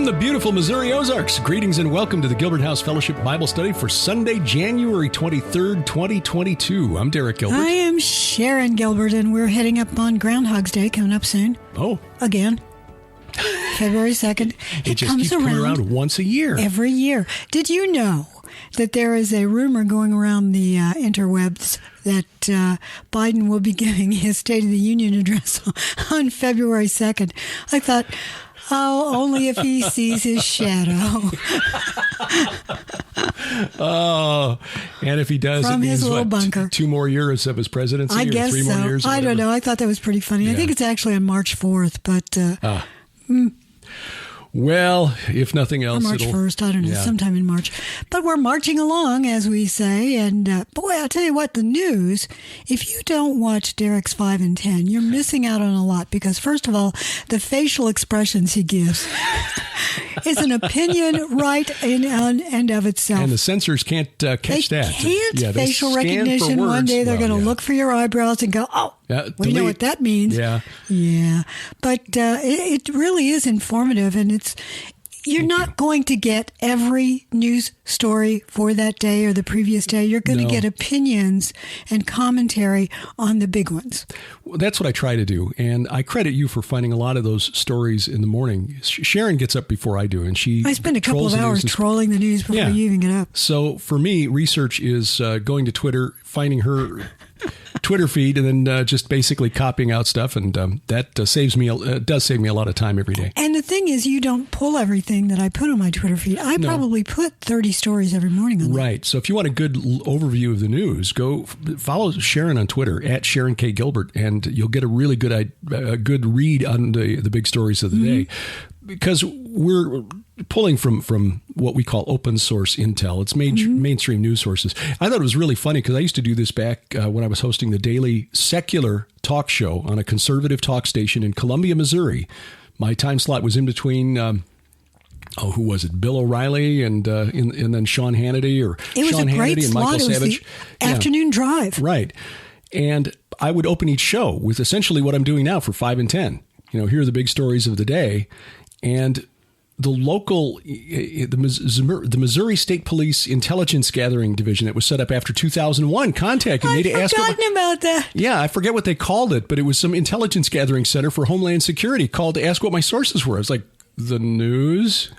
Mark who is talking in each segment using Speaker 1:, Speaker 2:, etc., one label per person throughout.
Speaker 1: From the beautiful Missouri Ozarks, greetings and welcome to the Gilbert House Fellowship Bible Study for Sunday, January 23rd, 2022. I'm Derek Gilbert.
Speaker 2: I am Sharon Gilbert, and we're heading up on Groundhog's Day coming up soon.
Speaker 1: Oh.
Speaker 2: Again. February 2nd.
Speaker 1: It just keeps coming around once a year.
Speaker 2: Every year. Did you know that there is a rumor going around the interwebs that Biden will be giving his State of the Union address on February 2nd? I thought, oh, only if he sees his shadow.
Speaker 1: Oh, and if he does,
Speaker 2: from
Speaker 1: it means
Speaker 2: his little bunker.
Speaker 1: 2 more years of his presidency?
Speaker 2: I guess
Speaker 1: 3
Speaker 2: so.
Speaker 1: more years?
Speaker 2: I don't know. I thought that was pretty funny. Yeah. I think it's actually on March 4th, but...
Speaker 1: Well, if nothing else,
Speaker 2: or March 1st, I don't know, sometime in March. But we're marching along, as we say. And boy, I'll tell you what, the news, if you don't watch Derek's 5 and 10, you're missing out on a lot. Because first of all, the facial expressions he gives is an opinion right in and of itself.
Speaker 1: And the censors can't catch that.
Speaker 2: They can't facial recognition. One day they're going to look for your eyebrows and go, oh, we know what that means. Yeah. But it really is informative, and you're not going to get every news story for that day or the previous day. You're going to get opinions and commentary on the big ones.
Speaker 1: Well, that's what I try to do, and I credit you for finding a lot of those stories in the morning. Sharon gets up before I do, and I
Speaker 2: spend a couple of hours trolling the news before you even get up.
Speaker 1: So for me, research is going to Twitter, finding her Twitter feed, and then just basically copying out stuff, and that does save me a lot of time every day.
Speaker 2: And the thing is, you don't pull everything that I put on my Twitter feed. I probably put 30 stories every morning on
Speaker 1: Right. So if you want a good overview of the news, go follow Sharon on Twitter at Sharon K. Gilbert, and you'll get a really good read on the big stories of the day. Because we're pulling from what we call open source intel. It's mainstream news sources. I thought it was really funny because I used to do this back when I was hosting the daily secular talk show on a conservative talk station in Columbia, Missouri. My time slot was in between... who was it? Bill O'Reilly and then Sean Hannity Sean Hannity and Michael Savage.
Speaker 2: It was the afternoon drive.
Speaker 1: Right. And I would open each show with essentially what I'm doing now for 5 and 10. Here are the big stories of the day. And the Missouri State Police Intelligence Gathering Division that was set up after 2001 contacted me to ask
Speaker 2: about that.
Speaker 1: Yeah, I forget what they called it, but it was some intelligence gathering center for Homeland Security called to ask what my sources were. I was like, the news?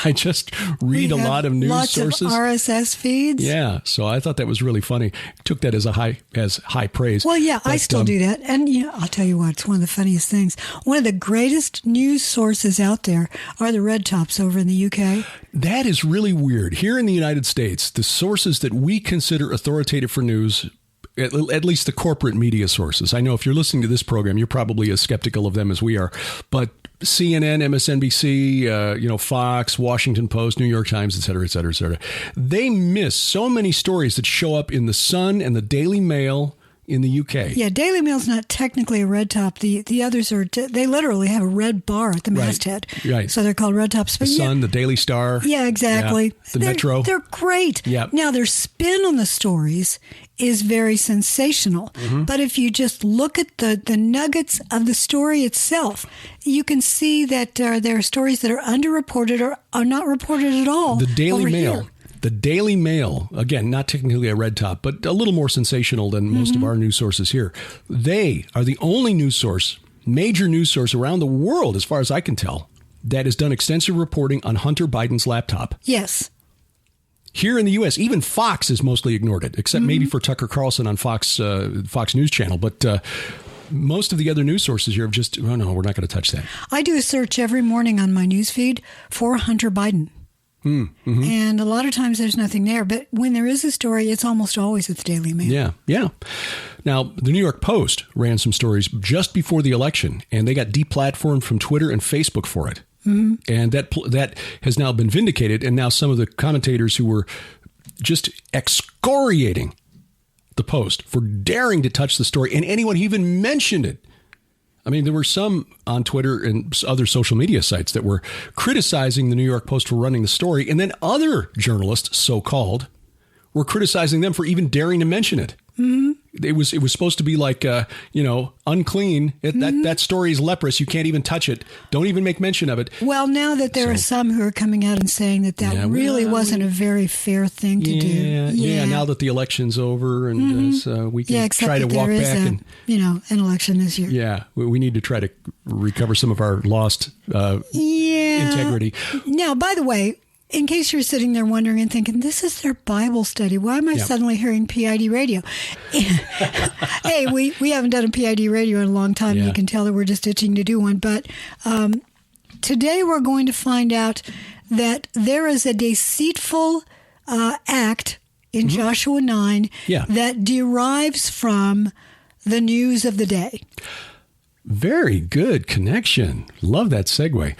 Speaker 1: I just read a lot of news sources.
Speaker 2: Lots of RSS feeds.
Speaker 1: Yeah, so I thought that was really funny. Took that as high praise.
Speaker 2: Well, yeah, but I still do that. And I'll tell you what, it's one of the funniest things. One of the greatest news sources out there are the red tops over in the UK.
Speaker 1: That is really weird. Here in the United States, the sources that we consider authoritative for news, at least the corporate media sources. I know if you're listening to this program, you're probably as skeptical of them as we are. But CNN, MSNBC, Fox, Washington Post, New York Times, et cetera, et cetera, et cetera. They miss so many stories that show up in the Sun and the Daily Mail in the UK.
Speaker 2: Yeah, Daily Mail's not technically a red top. The others are, they literally have a red bar at the masthead.
Speaker 1: Right.
Speaker 2: So they're called red tops.
Speaker 1: The Sun, the Daily Star.
Speaker 2: Yeah, exactly.
Speaker 1: The Metro.
Speaker 2: They're great.
Speaker 1: Yep.
Speaker 2: Now, their spin on the stories is very sensational. But if you just look at the nuggets of the story itself, you can see that there are stories that are underreported or are not reported at all.
Speaker 1: The Daily Mail.
Speaker 2: Here.
Speaker 1: The Daily Mail, again, not technically a red top, but a little more sensational than most of our news sources here. They are the only news source, major news source around the world, as far as I can tell, that has done extensive reporting on Hunter Biden's laptop.
Speaker 2: Yes.
Speaker 1: Here in the U.S., even Fox has mostly ignored it, except maybe for Tucker Carlson on Fox News Channel. But most of the other news sources here have just, no, we're not going to touch that.
Speaker 2: I do a search every morning on my news feed for Hunter Biden. And a lot of times there's nothing there. But when there is a story, it's almost always at the Daily Mail.
Speaker 1: Yeah. Now, the New York Post ran some stories just before the election, and they got deplatformed from Twitter and Facebook for it. And that has now been vindicated. And now some of the commentators who were just excoriating the Post for daring to touch the story, and anyone who even mentioned it. I mean, there were some on Twitter and other social media sites that were criticizing the New York Post for running the story. And then other journalists, so-called, were criticizing them for even daring to mention it. It was supposed to be like, unclean. That story is leprous. You can't even touch it. Don't even make mention of it.
Speaker 2: Well, now that there are some who are coming out and saying that really wasn't a very fair thing to do.
Speaker 1: Yeah. Now that the election's over and so we can try to walk back an
Speaker 2: election this year.
Speaker 1: Yeah, we need to try to recover some of our lost integrity.
Speaker 2: Now, by the way, in case you're sitting there wondering and thinking, this is their Bible study. Why am I suddenly hearing PID radio? Hey, we haven't done a PID radio in a long time. Yeah. You can tell that we're just itching to do one. But today we're going to find out that there is a deceitful act in Joshua 9 that derives from the news of the day.
Speaker 1: Very good connection. Love that segue.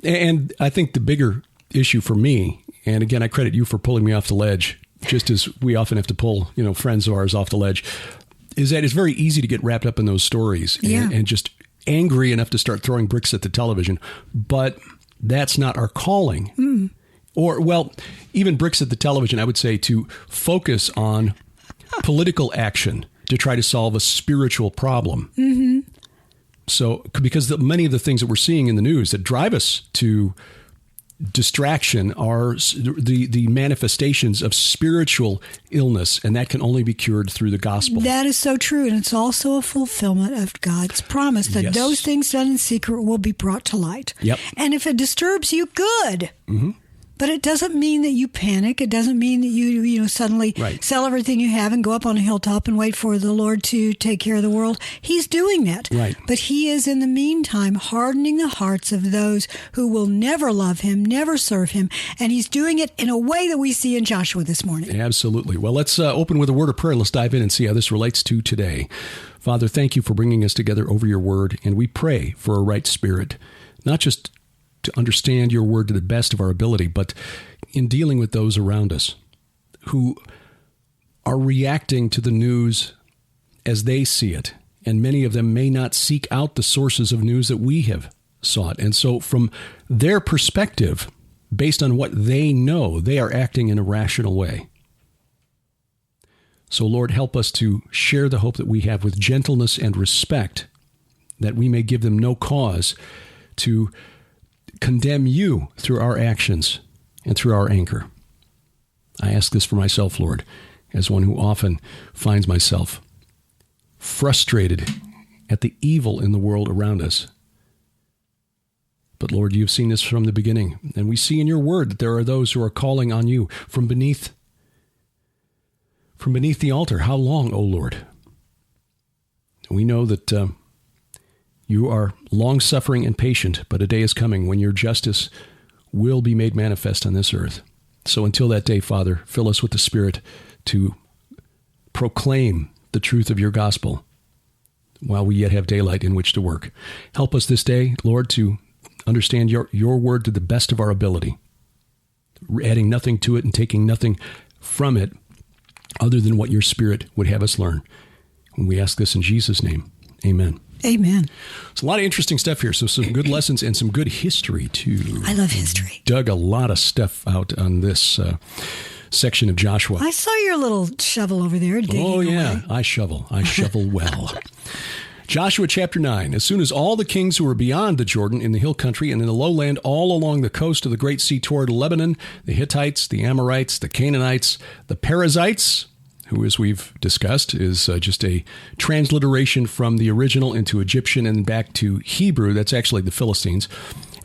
Speaker 1: And I think the bigger issue for me, and again, I credit you for pulling me off the ledge, just as we often have to pull, friends of ours off the ledge, is that it's very easy to get wrapped up in those stories and just angry enough to start throwing bricks at the television. But that's not our calling. Or, even bricks at the television, I would say to focus on political action to try to solve a spiritual problem. So, because many of the things that we're seeing in the news that drive us to distraction are the manifestations of spiritual illness, and that can only be cured through the gospel.
Speaker 2: That is so true, and it's also a fulfillment of God's promise that those things done in secret will be brought to light.
Speaker 1: Yep.
Speaker 2: And if it disturbs you, good. But it doesn't mean that you panic. It doesn't mean that you suddenly sell everything you have and go up on a hilltop and wait for the Lord to take care of the world. He's doing that.
Speaker 1: Right.
Speaker 2: But he is, in the meantime, hardening the hearts of those who will never love him, never serve him. And he's doing it in a way that we see in Joshua this morning.
Speaker 1: Absolutely. Well, let's open with a word of prayer. Let's dive in and see how this relates to today. Father, thank you for bringing us together over your word. And we pray for a right spirit, not just to understand your word to the best of our ability, but in dealing with those around us who are reacting to the news as they see it. And many of them may not seek out the sources of news that we have sought. And so from their perspective, based on what they know, they are acting in a rational way. So Lord, help us to share the hope that we have with gentleness and respect, that we may give them no cause to condemn you through our actions and through our anger. I ask this for myself, Lord, as one who often finds myself frustrated at the evil in the world around us. But Lord, you've seen this from the beginning, and we see in your word that there are those who are calling on you from beneath the altar. How long, O Lord? We know that you are long-suffering and patient, but a day is coming when your justice will be made manifest on this earth. So until that day, Father, fill us with the Spirit to proclaim the truth of your gospel while we yet have daylight in which to work. Help us this day, Lord, to understand your word to the best of our ability, adding nothing to it and taking nothing from it other than what your Spirit would have us learn. And we ask this in Jesus' name. Amen.
Speaker 2: Amen.
Speaker 1: It's a lot of interesting stuff here. So some good lessons and some good history, too.
Speaker 2: I love history.
Speaker 1: Dug a lot of stuff out on this section of Joshua.
Speaker 2: I saw your little shovel over there digging away.
Speaker 1: I shovel well. Joshua chapter 9. As soon as all the kings who were beyond the Jordan in the hill country and in the lowland all along the coast of the great sea toward Lebanon, the Hittites, the Amorites, the Canaanites, the Perizzites, who, as we've discussed, is just a transliteration from the original into Egyptian and back to Hebrew. That's actually the Philistines.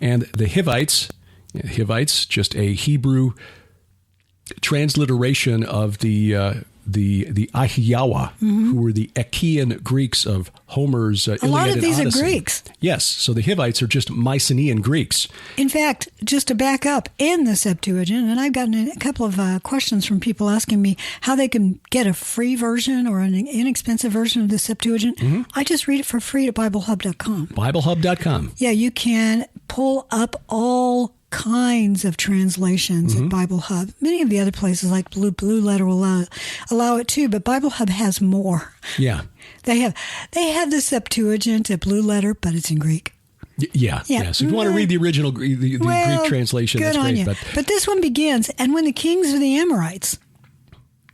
Speaker 1: And the Hivites, just a Hebrew transliteration of the Ahiyawa, who were the Achaean Greeks of Homer's Iliad and Odyssey.
Speaker 2: A lot of these are Greeks.
Speaker 1: Yes, so the Hivites are just Mycenaean Greeks.
Speaker 2: In fact, just to back up, in the Septuagint, and I've gotten a couple of questions from people asking me how they can get a free version or an inexpensive version of the Septuagint. I just read it for free at BibleHub.com.
Speaker 1: BibleHub.com.
Speaker 2: Yeah, you can pull up all kinds of translations at Bible Hub. Many of the other places like Blue Letter will allow it too, but Bible Hub has more.
Speaker 1: Yeah.
Speaker 2: They have the Septuagint at Blue Letter, but it's in Greek.
Speaker 1: Yeah. So if you want to read the original the Greek translation, that's great.
Speaker 2: But this one begins, and when the kings of the Amorites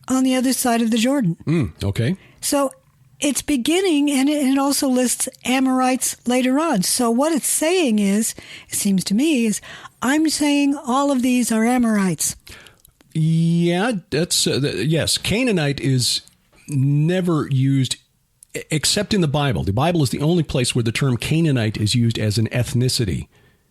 Speaker 2: on the other side of the Jordan.
Speaker 1: Okay.
Speaker 2: So it's beginning, and it also lists Amorites later on. So what it's saying is, it seems to me, is I'm saying all of these are Amorites.
Speaker 1: Yeah, that's yes. Canaanite is never used except in the Bible. The Bible is the only place where the term Canaanite is used as an ethnicity.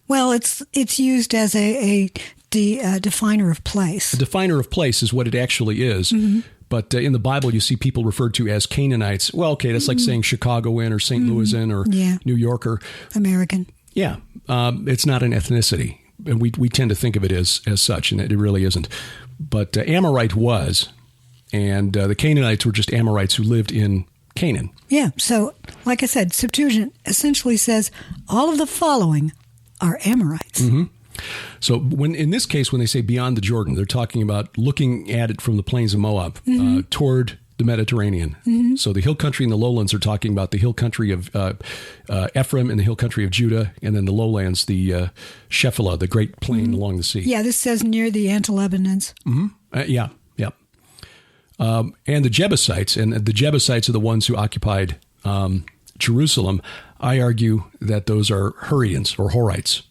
Speaker 2: Well, it's used as a definer of place.
Speaker 1: A definer of place is what it actually is. Mm-hmm. But in the Bible, you see people referred to as Canaanites. Well, okay, that's like saying Chicagoan or St. Louisan or New Yorker.
Speaker 2: American.
Speaker 1: Yeah, it's not an ethnicity. And we tend to think of it as such, and it really isn't. But Amorite was, and the Canaanites were just Amorites who lived in Canaan.
Speaker 2: Yeah, so like I said, Septuagint essentially says all of the following are Amorites.
Speaker 1: Mm-hmm. So in this case, when they say beyond the Jordan, they're talking about looking at it from the plains of Moab toward the Mediterranean. Mm-hmm. So the hill country and the lowlands are talking about the hill country of Ephraim and the hill country of Judah, and then the lowlands, the Shephelah, the great plain along the sea.
Speaker 2: Yeah, this says near the Anti-Lebanons.
Speaker 1: Mm-hmm. Yeah. And the Jebusites, and the Jebusites are the ones who occupied Jerusalem. I argue that those are Hurrians or Horites,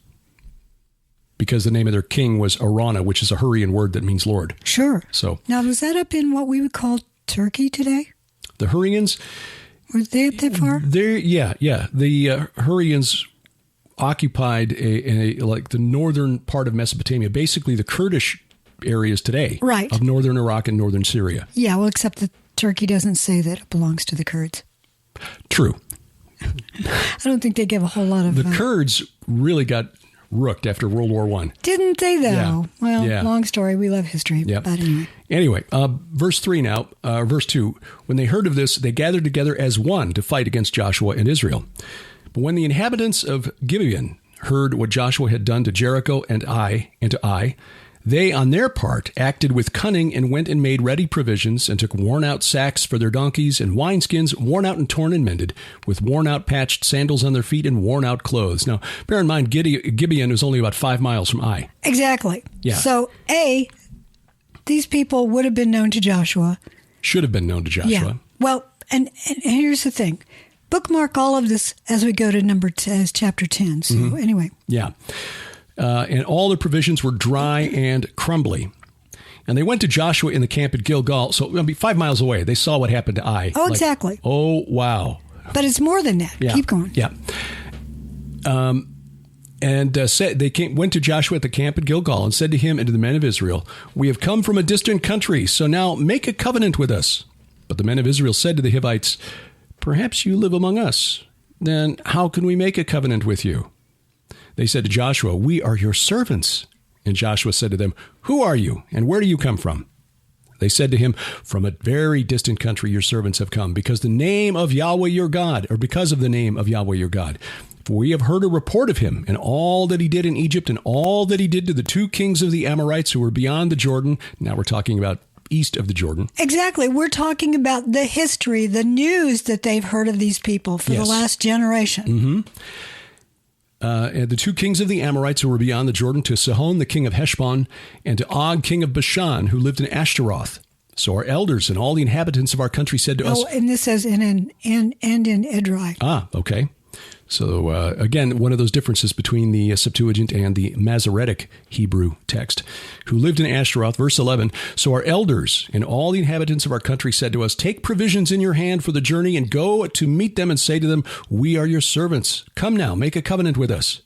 Speaker 1: because the name of their king was Arana, which is a Hurrian word that means Lord.
Speaker 2: Sure.
Speaker 1: So
Speaker 2: now, was that up in what we would call Turkey today?
Speaker 1: The Hurrians?
Speaker 2: Were they up that far?
Speaker 1: Yeah. The Hurrians occupied like the northern part of Mesopotamia, basically the Kurdish areas today,
Speaker 2: right,
Speaker 1: of northern Iraq and northern Syria.
Speaker 2: Yeah, well, except that Turkey doesn't say that it belongs to the Kurds.
Speaker 1: True.
Speaker 2: I don't think they give a whole lot of...
Speaker 1: The Kurds really got rooked after World War I.
Speaker 2: Didn't they, though? Yeah. Well, long story. We love history.
Speaker 1: Yep.
Speaker 2: But anyway.
Speaker 1: Anyway, verse 3 now, verse 2. When they heard of this, they gathered together as one to fight against Joshua and Israel. But when the inhabitants of Gibeon heard what Joshua had done to Jericho and to Ai, they, on their part, acted with cunning and went and made ready provisions and took worn-out sacks for their donkeys and wineskins, worn out and torn and mended, with worn-out patched sandals on their feet and worn-out clothes. Now, bear in mind, Gibeon was only about 5 miles from Ai.
Speaker 2: Exactly.
Speaker 1: Yeah.
Speaker 2: So, these people would have been known to Joshua.
Speaker 1: Should have been known to Joshua.
Speaker 2: Yeah. Well, and here's the thing. Bookmark all of this as we go to chapter 10. So, anyway.
Speaker 1: Yeah. And all their provisions were dry and crumbly. And they went to Joshua in the camp at Gilgal. So 5 miles away. They saw what happened to Ai.
Speaker 2: Oh, exactly.
Speaker 1: Oh, wow.
Speaker 2: But it's more than that.
Speaker 1: Yeah.
Speaker 2: Keep going.
Speaker 1: Yeah. Went to Joshua at the camp at Gilgal and said to him and to the men of Israel, "We have come from a distant country, so now make a covenant with us." But the men of Israel said to the Hivites, "Perhaps you live among us. Then how can we make a covenant with you?" They said to Joshua, "We are your servants." And Joshua said to them, "Who are you, and where do you come from?" They said to him, "From a very distant country your servants have come, because of the name of Yahweh your God. For we have heard a report of him, and all that he did in Egypt, and all that he did to the 2 kings of the Amorites who were beyond the Jordan." Now we're talking about east of the Jordan.
Speaker 2: Exactly. We're talking about the history, the news that they've heard of these people for the last generation.
Speaker 1: Mm-hmm. And the 2 kings of the Amorites who were beyond the Jordan, to Sihon, the king of Heshbon, and to Og, king of Bashan, who lived in Ashtaroth. So our elders and all the inhabitants of our country said to us...
Speaker 2: Oh, and this says and in Edrei.
Speaker 1: Ah, okay. So again, one of those differences between the Septuagint and the Masoretic Hebrew text, who lived in Ashtaroth, verse 11. So our elders and all the inhabitants of our country said to us, "Take provisions in your hand for the journey and go to meet them and say to them, 'We are your servants. Come now, make a covenant with us.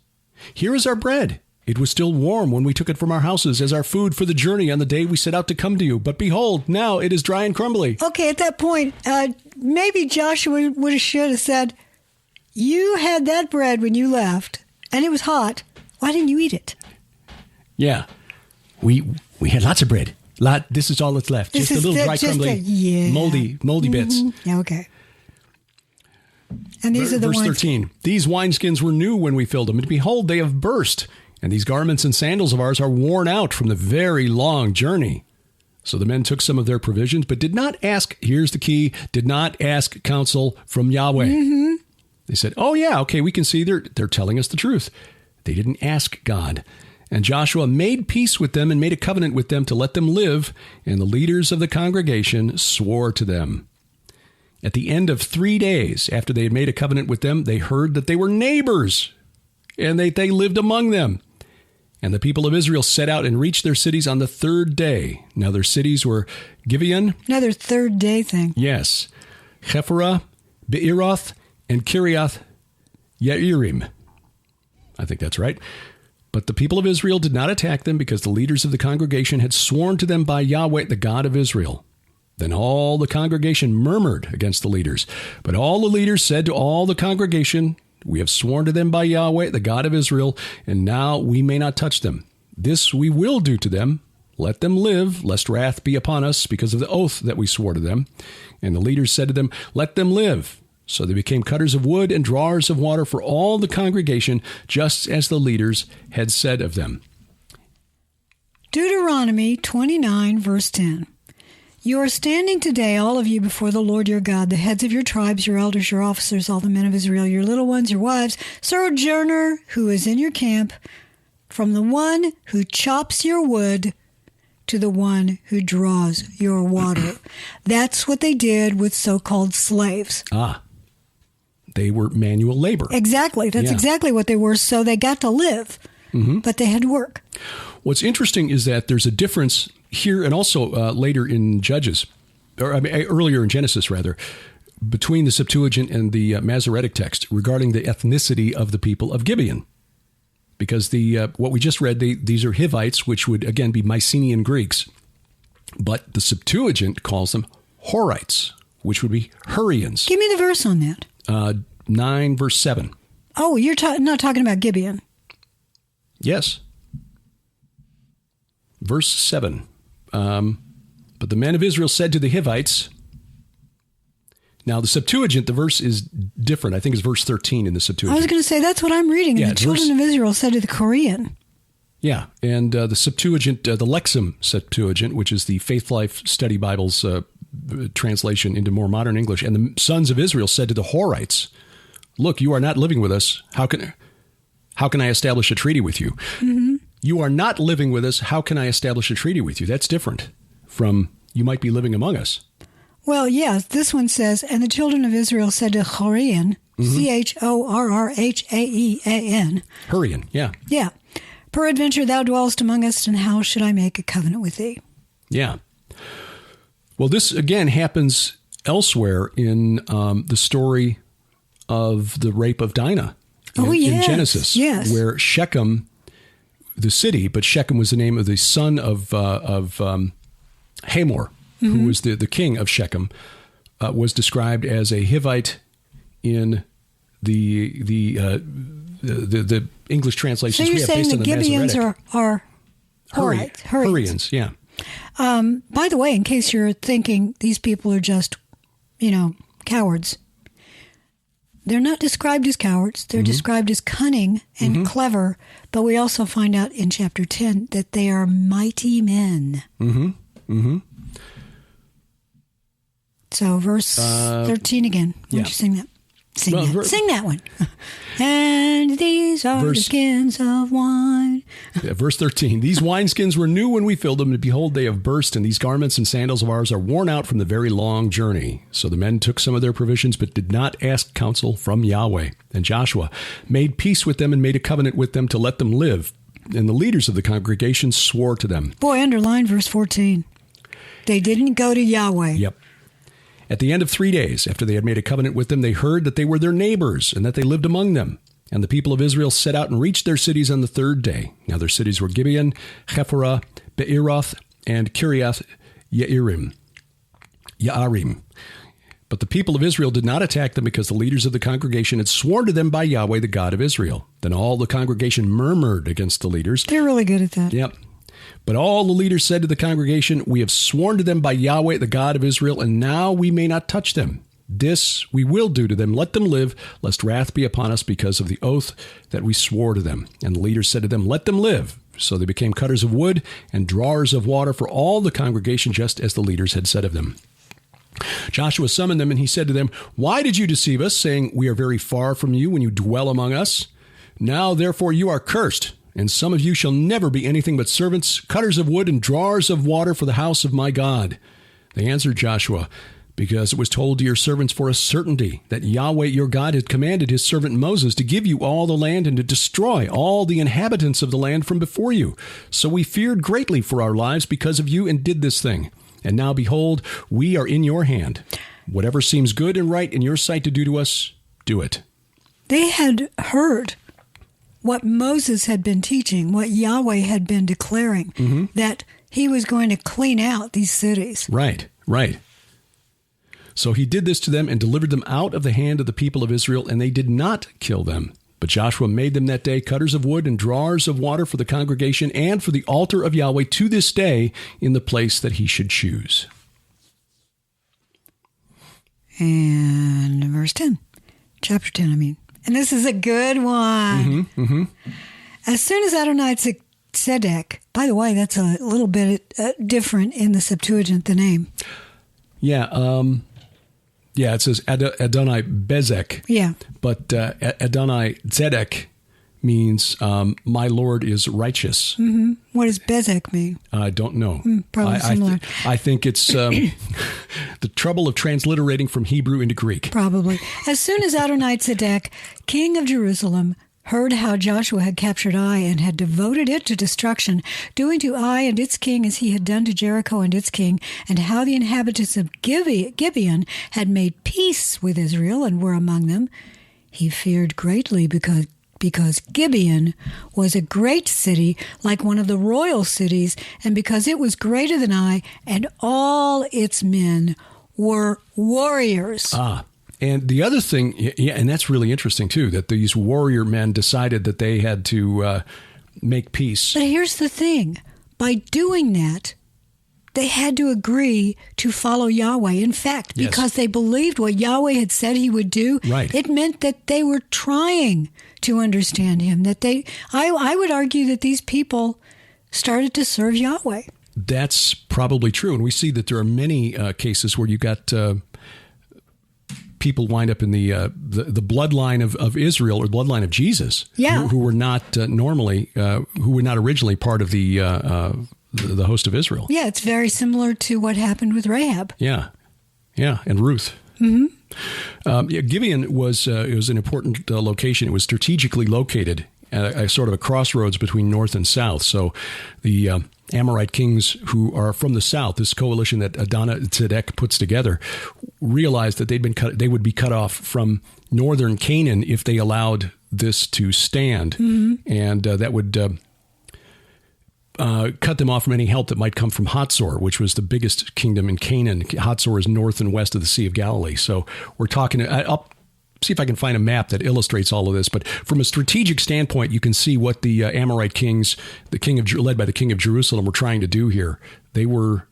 Speaker 1: Here is our bread. It was still warm when we took it from our houses as our food for the journey on the day we set out to come to you. But behold, now it is dry and crumbly.'" Okay,
Speaker 2: at that point, maybe Joshua should have said, "You had that bread when you left, and it was hot. Why didn't you eat it?"
Speaker 1: Yeah. We had lots of bread. This is all that's left. Just a little dry, crumbly, moldy bits.
Speaker 2: Yeah, okay. And these are the
Speaker 1: Verse
Speaker 2: ones...
Speaker 1: 13. "These wineskins were new when we filled them, and behold, they have burst. And these garments and sandals of ours are worn out from the very long journey." So the men took some of their provisions, but did not ask, here's the key, did not ask counsel from Yahweh. Mm-hmm. They said, "Oh, yeah, okay, we can see they're telling us the truth." They didn't ask God. And Joshua made peace with them and made a covenant with them to let them live, and the leaders of the congregation swore to them. At the end of 3 days after they had made a covenant with them, they heard that they were neighbors, and they lived among them. And the people of Israel set out and reached their cities on the third day. Now their cities were Gibeon.
Speaker 2: Another third day thing.
Speaker 1: Yes. Chephirah, Beeroth, and Kiriath Yearim. I think that's right. But the people of Israel did not attack them because the leaders of the congregation had sworn to them by Yahweh, the God of Israel. Then all the congregation murmured against the leaders. But all the leaders said to all the congregation, "We have sworn to them by Yahweh, the God of Israel, and now we may not touch them. This we will do to them. Let them live, lest wrath be upon us because of the oath that we swore to them." And the leaders said to them, "Let them live." So they became cutters of wood and drawers of water for all the congregation, just as the leaders had said of them.
Speaker 2: Deuteronomy 29, verse 10. You are standing today, all of you, before the Lord your God, the heads of your tribes, your elders, your officers, all the men of Israel, your little ones, your wives, sojourner who is in your camp, from the one who chops your wood to the one who draws your water. That's what they did with so-called slaves.
Speaker 1: They were manual labor.
Speaker 2: Exactly. That's exactly what they were. So they got to live, but they had to work.
Speaker 1: What's interesting is that there's a difference here and also later in Judges, earlier in Genesis, rather, between the Septuagint and the Masoretic text regarding the ethnicity of the people of Gibeon. Because what we just read, these are Hivites, which would, again, be Mycenaean Greeks. But the Septuagint calls them Horites, which would be Hurrians.
Speaker 2: Give me the verse on that.
Speaker 1: 9, verse 7.
Speaker 2: Oh, you're not talking about Gibeon.
Speaker 1: Yes. Verse 7. But the men of Israel said to the Hivites. Now, the Septuagint, the verse is different. I think it's verse 13 in the Septuagint.
Speaker 2: I was going to say, that's what I'm reading.
Speaker 1: Yeah,
Speaker 2: the children of Israel said to the Korean.
Speaker 1: Yeah, and the Septuagint, the Lexham Septuagint, which is the Faith Life Study Bible's translation into more modern English, and the sons of Israel said to the Horites, "Look, you are not living with us. How can I establish a treaty with you?" Mm-hmm. You are not living with us. How can I establish a treaty with you? That's different from you might be living among us.
Speaker 2: Well, yes, this one says, and the children of Israel said to Hurrian, Chorrhaean.
Speaker 1: Hurrian, yeah.
Speaker 2: Yeah. Peradventure thou dwellest among us, and how should I make a covenant with thee?
Speaker 1: Yeah. Well, this, again, happens elsewhere in the story of the rape of Dinah in Genesis, where Shechem, the city, but Shechem was the name of the son of Hamor, who was the king of Shechem, was described as a Hivite in the English translations.
Speaker 2: So you're saying the Gibeons are
Speaker 1: Hurrians, yeah.
Speaker 2: By the way, in case you're thinking these people are just, cowards, they're not described as cowards. They're described as cunning and clever, but we also find out in chapter 10 that they are mighty men. So verse 13 again. Why don't you sing that? Sing that one. And these are the skins of wine.
Speaker 1: Verse 13. These wineskins were new when we filled them, and behold, they have burst, and these garments and sandals of ours are worn out from the very long journey. So the men took some of their provisions, but did not ask counsel from Yahweh. And Joshua made peace with them and made a covenant with them to let them live. And the leaders of the congregation swore to them.
Speaker 2: Boy, underline verse 14. They didn't go to Yahweh.
Speaker 1: Yep. At the end of 3 days, after they had made a covenant with them, they heard that they were their neighbors and that they lived among them. And the people of Israel set out and reached their cities on the third day. Now their cities were Gibeon, Chephirah, Beeroth, and Kiriath Yearim. But the people of Israel did not attack them because the leaders of the congregation had sworn to them by Yahweh, the God of Israel. Then all the congregation murmured against the leaders.
Speaker 2: They're really good at that.
Speaker 1: Yep. But all the leaders said to the congregation, "We have sworn to them by Yahweh, the God of Israel, and now we may not touch them. This we will do to them. Let them live, lest wrath be upon us because of the oath that we swore to them." And the leaders said to them, "Let them live." So they became cutters of wood and drawers of water for all the congregation, just as the leaders had said of them. Joshua summoned them, and he said to them, "Why did you deceive us, saying, 'We are very far from you when you dwell among us'? Now, therefore, you are cursed, and some of you shall never be anything but servants, cutters of wood, and drawers of water for the house of my God." They answered Joshua, because it was told to your servants for a certainty that Yahweh your God had commanded his servant Moses to give you all the land and to destroy all the inhabitants of the land from before you. So we feared greatly for our lives because of you and did this thing. And now, behold, we are in your hand. Whatever seems good and right in your sight to do to us, do it."
Speaker 2: They had heard what Moses had been teaching, what Yahweh had been declaring, that he was going to clean out these cities.
Speaker 1: Right. So he did this to them and delivered them out of the hand of the people of Israel, and they did not kill them. But Joshua made them that day cutters of wood and drawers of water for the congregation and for the altar of Yahweh to this day in the place that he should choose.
Speaker 2: And verse 10, chapter 10, And this is a good one. As soon as Adoni-Zedek, by the way, that's a little bit different in the Septuagint, the name.
Speaker 1: Yeah, it says Adoni-Bezek.
Speaker 2: Yeah.
Speaker 1: But Adoni-Zedek means my Lord is righteous.
Speaker 2: What does Bezek mean?
Speaker 1: I don't know.
Speaker 2: Probably similar.
Speaker 1: I think it's the trouble of transliterating from Hebrew into Greek.
Speaker 2: Probably. As soon as Adoni-Zedek, king of Jerusalem, heard how Joshua had captured Ai and had devoted it to destruction, doing to Ai and its king as he had done to Jericho and its king, and how the inhabitants of Gibeon had made peace with Israel and were among them, he feared greatly because Gibeon was a great city, like one of the royal cities, and because it was greater than Ai, and all its men were warriors.
Speaker 1: And the other thing, and that's really interesting too, that these warrior men decided that they had to make peace.
Speaker 2: But here's the thing. By doing that, they had to agree to follow Yahweh. In fact, because they believed what Yahweh had said he would do, it meant that they were trying to understand him. That I would argue that these people started to serve Yahweh.
Speaker 1: That's probably true. And we see that there are many cases where you got people wind up in the bloodline of Israel or bloodline of Jesus, who were not who were not originally part of the host of Israel.
Speaker 2: Yeah, it's very similar to what happened with Rahab.
Speaker 1: Yeah, and Ruth. Gibeon was an important location. It was strategically located at a sort of a crossroads between north and south. So the Amorite kings who are from the south, this coalition that Adoni-Zedek puts together, realized that they would be cut off from northern Canaan if they allowed this to stand, and that would cut them off from any help that might come from Hatzor, which was the biggest kingdom in Canaan. Hatzor is north and west of the Sea of Galilee. So we're talking. I'll see if I can find a map that illustrates all of this. But from a strategic standpoint, you can see what the Amorite kings, led by the king of Jerusalem, were trying to do here. They were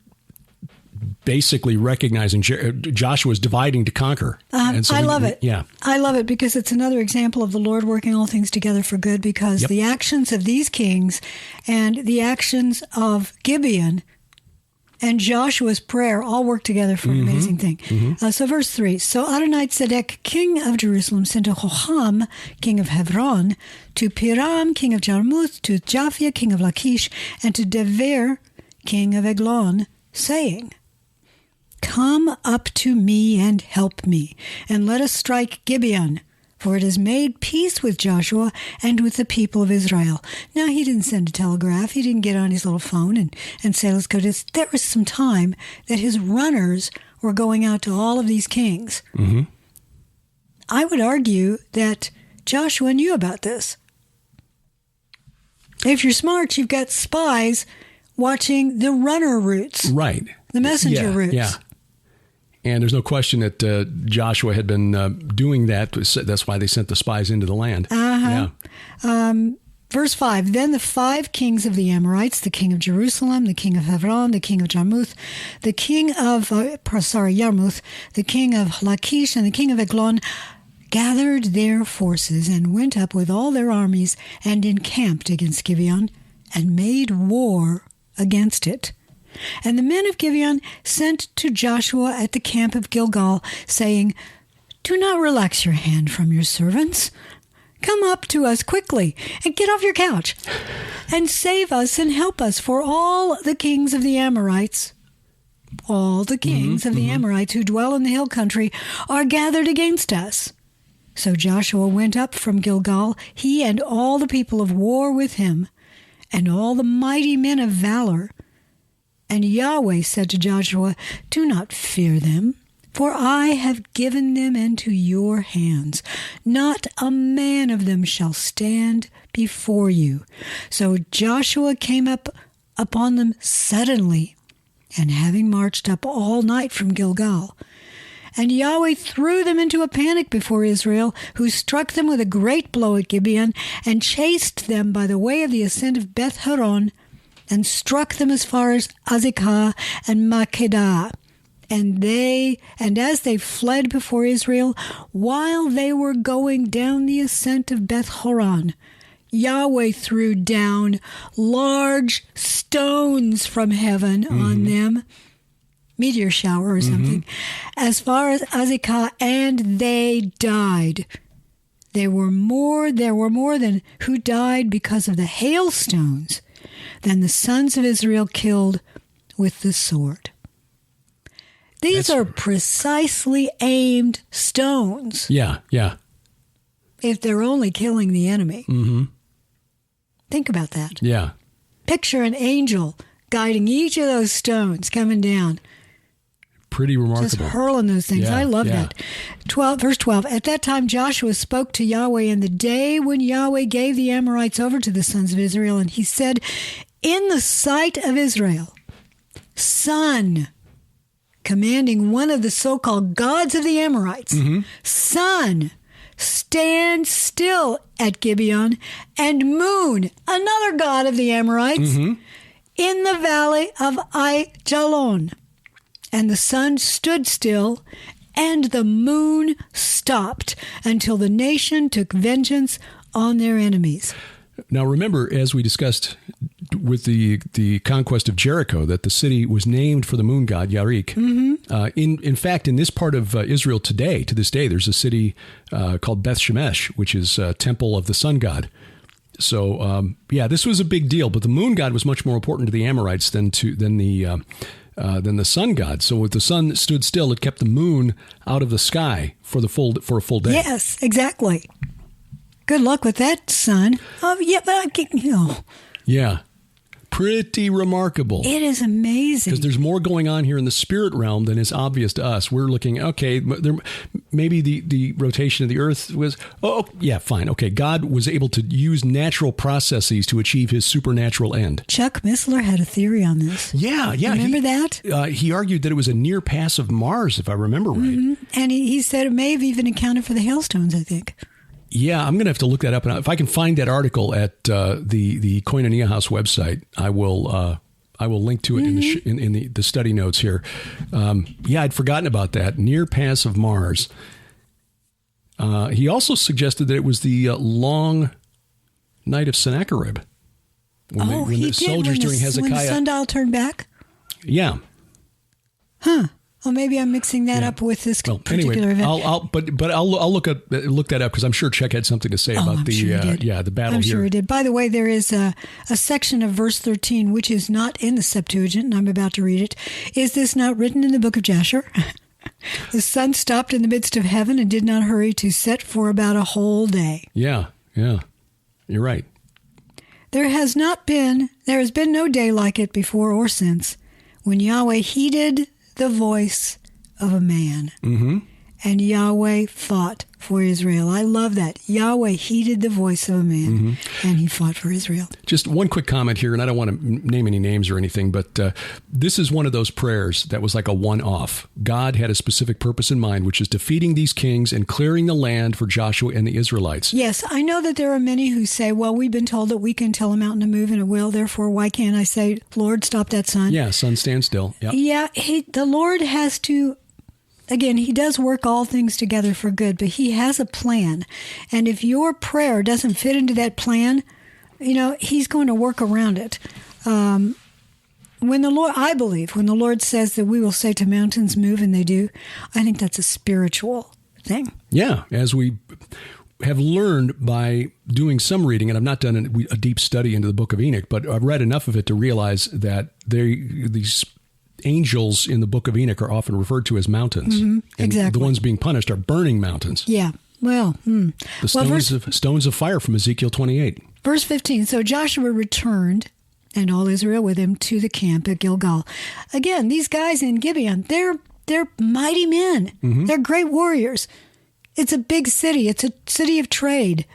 Speaker 1: basically recognizing Joshua's dividing to conquer. And so
Speaker 2: I love it.
Speaker 1: Yeah.
Speaker 2: I love it because it's another example of the Lord working all things together for good, because the actions of these kings and the actions of Gibeon and Joshua's prayer all work together for an amazing thing. So verse 3, So Adoni-Zedek, king of Jerusalem, sent to Hoham, king of Hebron, to Piram, king of Jarmuth, to Japhia, king of Lachish, and to Dever, king of Eglon, saying, Come up to me and help me, and let us strike Gibeon, for it has made peace with Joshua and with the people of Israel. Now, he didn't send a telegraph. He didn't get on his little phone and say, let's go to this. There was some time that his runners were going out to all of these kings. I would argue that Joshua knew about this. If you're smart, you've got spies watching the runner routes.
Speaker 1: Right.
Speaker 2: The messenger routes.
Speaker 1: Yeah. And there's no question that Joshua had been doing that. That's why they sent the spies into the land.
Speaker 2: Verse 5, Then the 5 kings of the Amorites, the king of Jerusalem, the king of Hebron, the king of Jarmuth, the king of Yarmuth, the king of Lachish, and the king of Eglon, gathered their forces and went up with all their armies and encamped against Gibeon and made war against it. And the men of Gibeon sent to Joshua at the camp of Gilgal, saying, Do not relax your hand from your servants. Come up to us quickly and get off your couch and save us and help us, for all the kings of the Amorites all the kings of the Amorites who dwell in the hill country are gathered against us. So Joshua went up from Gilgal, he and all the people of war with him, and all the mighty men of valor. And Yahweh said to Joshua, do not fear them, for I have given them into your hands. Not a man of them shall stand before you. So Joshua came up upon them suddenly, and having marched up all night from Gilgal, and Yahweh threw them into a panic before Israel, who struck them with a great blow at Gibeon, and chased them by the way of the ascent of Beth Horon, and struck them as far as Azekah and Makkedah. And as they fled before Israel, while they were going down the ascent of Beth Horon, Yahweh threw down large stones from heaven on them, meteor shower or something, as far as Azekah, and they died. There were more than who died because of the hailstones than the sons of Israel killed with the sword. These are precisely aimed stones.
Speaker 1: Yeah.
Speaker 2: If they're only killing the enemy. Think about that.
Speaker 1: Yeah.
Speaker 2: Picture an angel guiding each of those stones coming down.
Speaker 1: Pretty remarkable.
Speaker 2: Just hurling those things. I love that. Verse 12. At that time Joshua spoke to Yahweh in the day when Yahweh gave the Amorites over to the sons of Israel, and he said, in the sight of Israel, sun, commanding one of the so-called gods of the Amorites, sun, stand still at Gibeon, and moon, another god of the Amorites, in the valley of Aijalon. And the sun stood still, and the moon stopped until the nation took vengeance on their enemies.
Speaker 1: Now, remember, as we discussed with the conquest of Jericho, that the city was named for the moon god, Yarik. In fact, in this part of Israel today, to this day, there's a city called Beth Shemesh, which is a temple of the sun god. So, this was a big deal. But the moon god was much more important to the Amorites than the sun god. So if the sun stood still, it kept the moon out of the sky for a full day.
Speaker 2: Yes, exactly. Good luck with that, son. Oh, yeah, but
Speaker 1: Yeah. Pretty remarkable.
Speaker 2: It is amazing.
Speaker 1: Because there's more going on here in the spirit realm than is obvious to us. We're looking, maybe the rotation of the earth was, fine. Okay, God was able to use natural processes to achieve his supernatural end.
Speaker 2: Chuck Missler had a theory on this.
Speaker 1: Yeah.
Speaker 2: Remember that?
Speaker 1: He argued that it was a near pass of Mars, if I remember right.
Speaker 2: And he said it may have even accounted for the hailstones, I think.
Speaker 1: Yeah, I'm going to have to look that up. And if I can find that article at the Koinonia House website, I will link to it in the study notes here. I'd forgotten about that. Near pass of Mars. He also suggested that it was the long night of Sennacherib. When the soldiers during Hezekiah.
Speaker 2: When the sundial turned back?
Speaker 1: Yeah.
Speaker 2: Huh. Well, maybe I'm mixing that up with this particular event.
Speaker 1: I'll look that up because I'm sure Chuck had something to say about the battle.
Speaker 2: I'm sure he did. By the way, there is a section of verse 13 which is not in the Septuagint, and I'm about to read it. Is this not written in the book of Jasher? The sun stopped in the midst of heaven and did not hurry to set for about a whole day.
Speaker 1: Yeah, you're right.
Speaker 2: There has been no day like it before or since, when Yahweh heeded the voice of a man. And Yahweh fought for Israel. I love that. Yahweh heeded the voice of a man, and he fought for Israel. Just
Speaker 1: one quick comment here, and I don't want to name any names or anything, but this is one of those prayers that was like a one-off. God had a specific purpose in mind, which is defeating these kings and clearing the land for Joshua and the Israelites.
Speaker 2: Yes, I know that there are many who say, well, we've been told that we can tell a mountain to move, and it will. Therefore, why can't I say, Lord, stop that sun?
Speaker 1: Yeah, sun, stand still. Yep.
Speaker 2: Yeah, the Lord has to... Again, he does work all things together for good, but he has a plan. And if your prayer doesn't fit into that plan, he's going to work around it. When the Lord says that we will say to mountains, move, and they do, I think that's a spiritual thing.
Speaker 1: Yeah, as we have learned by doing some reading, and I've not done a deep study into the book of Enoch, but I've read enough of it to realize that these angels in the book of Enoch are often referred to as mountains.
Speaker 2: Mm-hmm.
Speaker 1: And
Speaker 2: exactly.
Speaker 1: the ones being punished are burning mountains.
Speaker 2: Yeah. Well,
Speaker 1: the stones of fire from Ezekiel 28.
Speaker 2: Verse 15, so Joshua returned, and all Israel with him, to the camp at Gilgal. Again, these guys in Gibeon, they're mighty men. Mm-hmm. They're great warriors. It's a big city. It's a city of trade.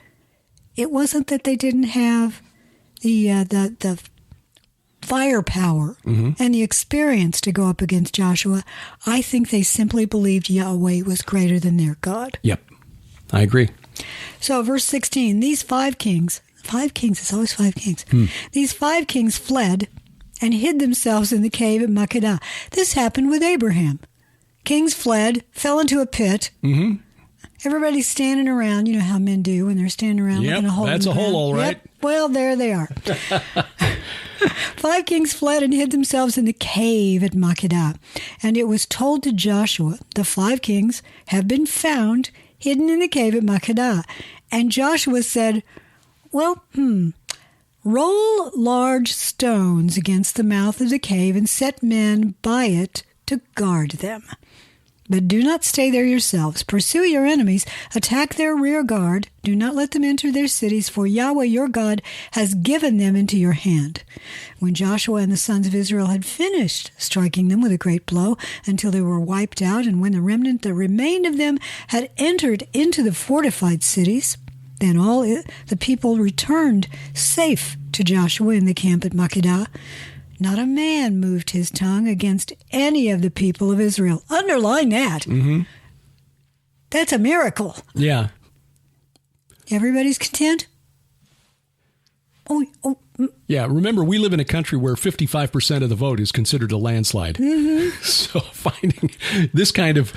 Speaker 2: It wasn't that they didn't have the firepower and the experience to go up against Joshua. I think they simply believed Yahweh was greater than their God.
Speaker 1: Yep, I agree.
Speaker 2: So verse 16, these 5 kings, it's always 5 kings. These 5 kings fled and hid themselves in the cave at Makkedah. This happened with Abraham. Kings fled, fell into a pit. Mm-hmm. Everybody's standing around. You know how men do when they're standing around looking a hole.
Speaker 1: That's a hole, all right.
Speaker 2: Yep. Well, there they are. 5 kings fled and hid themselves in the cave at Makkedah. And it was told to Joshua, the 5 kings have been found hidden in the cave at Makkedah. And Joshua said, well, roll large stones against the mouth of the cave and set men by it to guard them. But do not stay there yourselves. Pursue your enemies. Attack their rear guard. Do not let them enter their cities, for Yahweh your God has given them into your hand. When Joshua and the sons of Israel had finished striking them with a great blow until they were wiped out, and when the remnant that remained of them had entered into the fortified cities, then all the people returned safe to Joshua in the camp at Makkedah. Not a man moved his tongue against any of the people of Israel. Underline that. Mm-hmm. That's a miracle.
Speaker 1: Yeah.
Speaker 2: Everybody's content?
Speaker 1: Yeah, remember, we live in a country where 55% of the vote is considered a landslide. Mm-hmm. So finding this kind of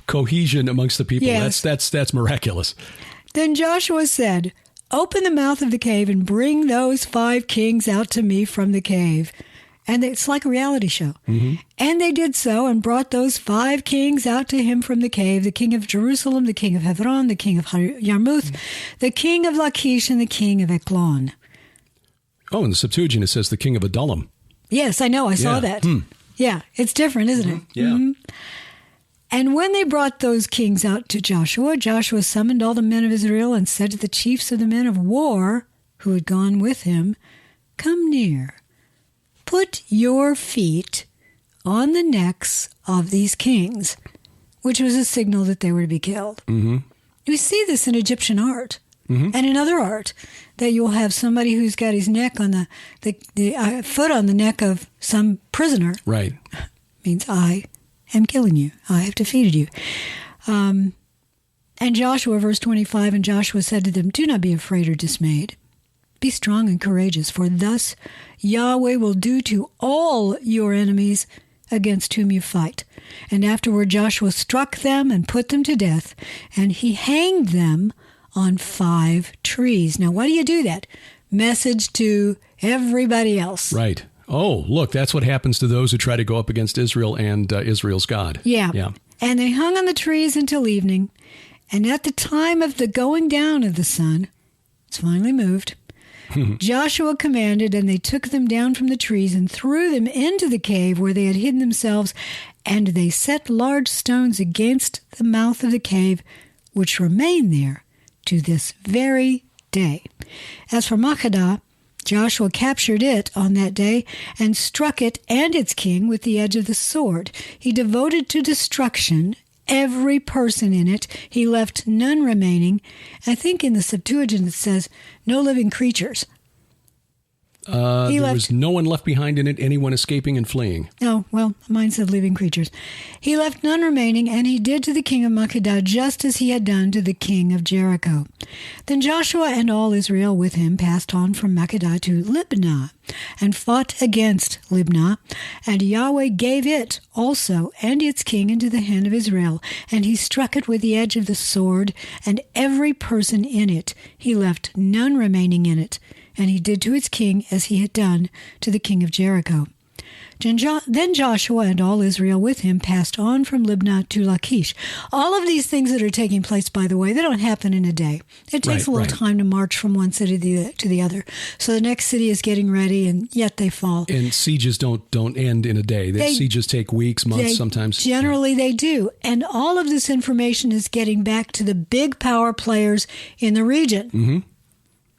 Speaker 1: cohesion amongst the people, yes. that's miraculous.
Speaker 2: Then Joshua said, open the mouth of the cave and bring those 5 kings out to me from the cave. And it's like a reality show. Mm-hmm. And they did so and brought those 5 kings out to him from the cave, the king of Jerusalem, the king of Hebron, the king of Yarmuth, the king of Lachish, and the king of Eglon.
Speaker 1: Oh, in the Septuagint it says the king of Adullam.
Speaker 2: Yes, I know. I saw that. Yeah, it's different, isn't it?
Speaker 1: Yeah. Mm-hmm.
Speaker 2: And when they brought those kings out to Joshua, Joshua summoned all the men of Israel and said to the chiefs of the men of war who had gone with him, come near, put your feet on the necks of these kings, which was a signal that they were to be killed. Mm-hmm. We see this in Egyptian art and in other art, that you'll have somebody who's got his neck on the foot on the neck of some prisoner.
Speaker 1: Right.
Speaker 2: Means I am killing you. I have defeated you. And Joshua, verse 25, and Joshua said to them, do not be afraid or dismayed. Be strong and courageous, for thus Yahweh will do to all your enemies against whom you fight. And afterward Joshua struck them and put them to death, and he hanged them on 5 trees. Now, why do you do that? Message to everybody else.
Speaker 1: Right. Oh, look, that's what happens to those who try to go up against Israel and Israel's God.
Speaker 2: Yeah. And they hung on the trees until evening. And at the time of the going down of the sun, it's finally moved, Joshua commanded, and they took them down from the trees and threw them into the cave where they had hidden themselves. And they set large stones against the mouth of the cave, which remain there to this very day. As for Makkedah, Joshua captured it on that day and struck it and its king with the edge of the sword. He devoted to destruction every person in it. He left none remaining. I think in the Septuagint it says, no living creatures.
Speaker 1: There was no one left behind in it, anyone escaping and fleeing.
Speaker 2: Oh, well, mine said living creatures. He left none remaining, and he did to the king of Makkedah just as he had done to the king of Jericho. Then Joshua and all Israel with him passed on from Makkedah to Libnah, and fought against Libnah. And Yahweh gave it also and its king into the hand of Israel, and he struck it with the edge of the sword, and every person in it. He left none remaining in it. And he did to its king as he had done to the king of Jericho. Then Joshua and all Israel with him passed on from Libnah to Lachish. All of these things that are taking place, by the way, they don't happen in a day. It takes a little time to march from one city to the other. So the next city is getting ready, and yet they fall.
Speaker 1: And sieges don't end in a day. Sieges take weeks, months, sometimes.
Speaker 2: Generally, they do. And all of this information is getting back to the big power players in the region.
Speaker 1: Mm-hmm.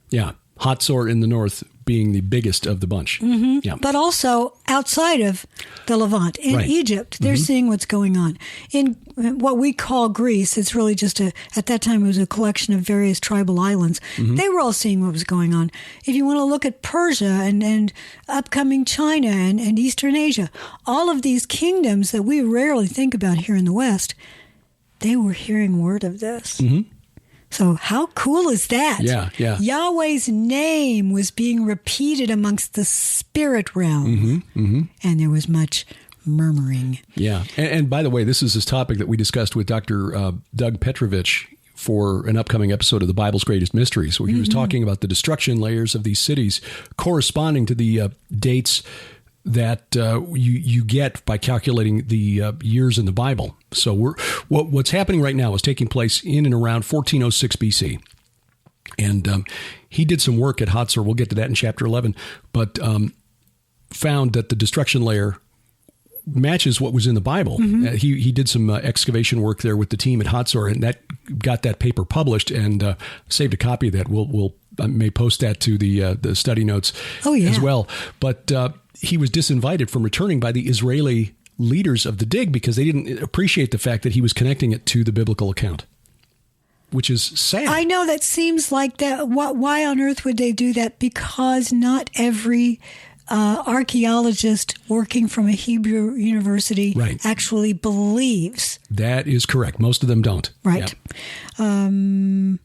Speaker 1: Yeah. Hatzor in the north being the biggest of the bunch.
Speaker 2: Mm-hmm. Yeah. But also outside of the Levant, in Egypt, they're seeing what's going on. In what we call Greece, it's really just at that time, it was a collection of various tribal islands. Mm-hmm. They were all seeing what was going on. If you want to look at Persia and upcoming China and Eastern Asia, all of these kingdoms that we rarely think about here in the West, they were hearing word of this. Mm-hmm. So how cool is that?
Speaker 1: Yeah.
Speaker 2: Yahweh's name was being repeated amongst the spirit realm. And there was much murmuring.
Speaker 1: Yeah. And by the way, this is this topic that we discussed with Dr. Doug Petrovich for an upcoming episode of The Bible's Greatest Mysteries, where he was talking about the destruction layers of these cities corresponding to the dates that you get by calculating the years in the Bible. So what's happening right now is taking place in and around 1406 BC. And he did some work at Hatzor. We'll get to that in chapter 11, but found that the destruction layer matches what was in the Bible. He did some excavation work there with the team at Hatzor, and that got that paper published, and saved a copy of that. We'll may post that to the study notes as well. But he was disinvited from returning by the Israeli leaders of the dig because they didn't appreciate the fact that he was connecting it to the biblical account, which is sad.
Speaker 2: I know that seems like that. Why on earth would they do that? Because not every archaeologist working from a Hebrew university actually believes.
Speaker 1: That is correct. Most of them don't.
Speaker 2: Right. Yeah.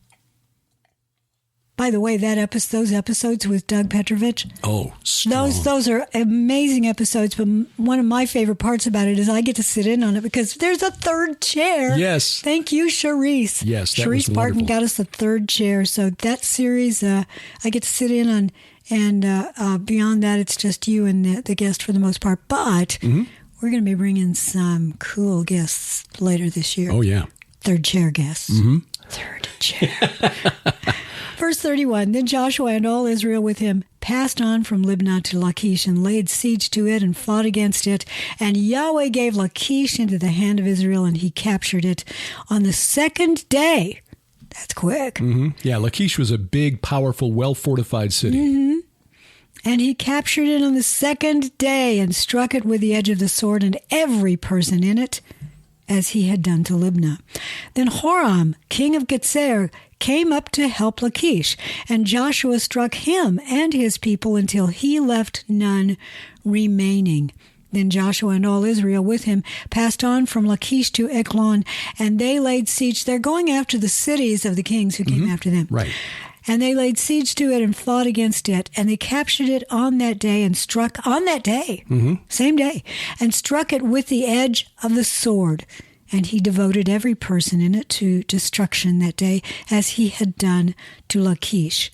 Speaker 2: By the way, those episodes with Doug Petrovich.
Speaker 1: Oh, strong.
Speaker 2: Those are amazing episodes. But one of my favorite parts about it is I get to sit in on it because there's a third chair.
Speaker 1: Yes.
Speaker 2: Thank you, Charisse.
Speaker 1: Yes, that
Speaker 2: Charisse
Speaker 1: was
Speaker 2: Barton
Speaker 1: wonderful.
Speaker 2: got us the third chair. So that series, I get to sit in on, and beyond that, it's just you and the guest for the most part. But we're going to be bringing some cool guests later this year.
Speaker 1: Oh yeah,
Speaker 2: third chair guests. Third chair. Verse 31, Then Joshua and all Israel with him passed on from Libnah to Lachish and laid siege to it and fought against it. And Yahweh gave Lachish into the hand of Israel, and he captured it on the second day. That's quick.
Speaker 1: Yeah, Lachish was a big, powerful, well-fortified city.
Speaker 2: And he captured it on the second day and struck it with the edge of the sword and every person in it, as he had done to Libnah. Then Horam, king of Gezer, came up to help Lachish, and Joshua struck him and his people until he left none remaining. Then Joshua and all Israel with him passed on from Lachish to Eglon, and they laid siege. They're going after the cities of the kings who came after them.
Speaker 1: Right.
Speaker 2: And they laid siege to it and fought against it, and they captured it on that day and struck on that day, same day, and struck it with the edge of the sword. And he devoted every person in it to destruction that day, as he had done to Lachish.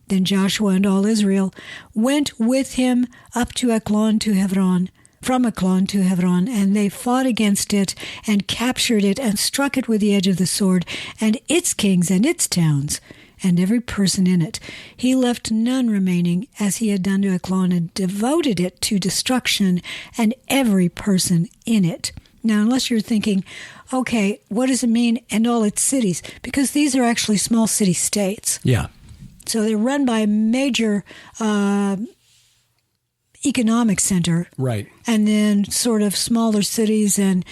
Speaker 2: Then Joshua and all Israel went with him up to Eglon to Hebron, from Eglon to Hebron, and they fought against it and captured it and struck it with the edge of the sword, and its kings and its towns, and every person in it. He left none remaining, as he had done to Eglon, and devoted it to destruction, and every person in it. Now, unless you're thinking, okay, what does it mean, and all its cities? Because these are actually small city-states.
Speaker 1: Yeah.
Speaker 2: So they're run by a major economic center.
Speaker 1: Right.
Speaker 2: And then sort of smaller cities and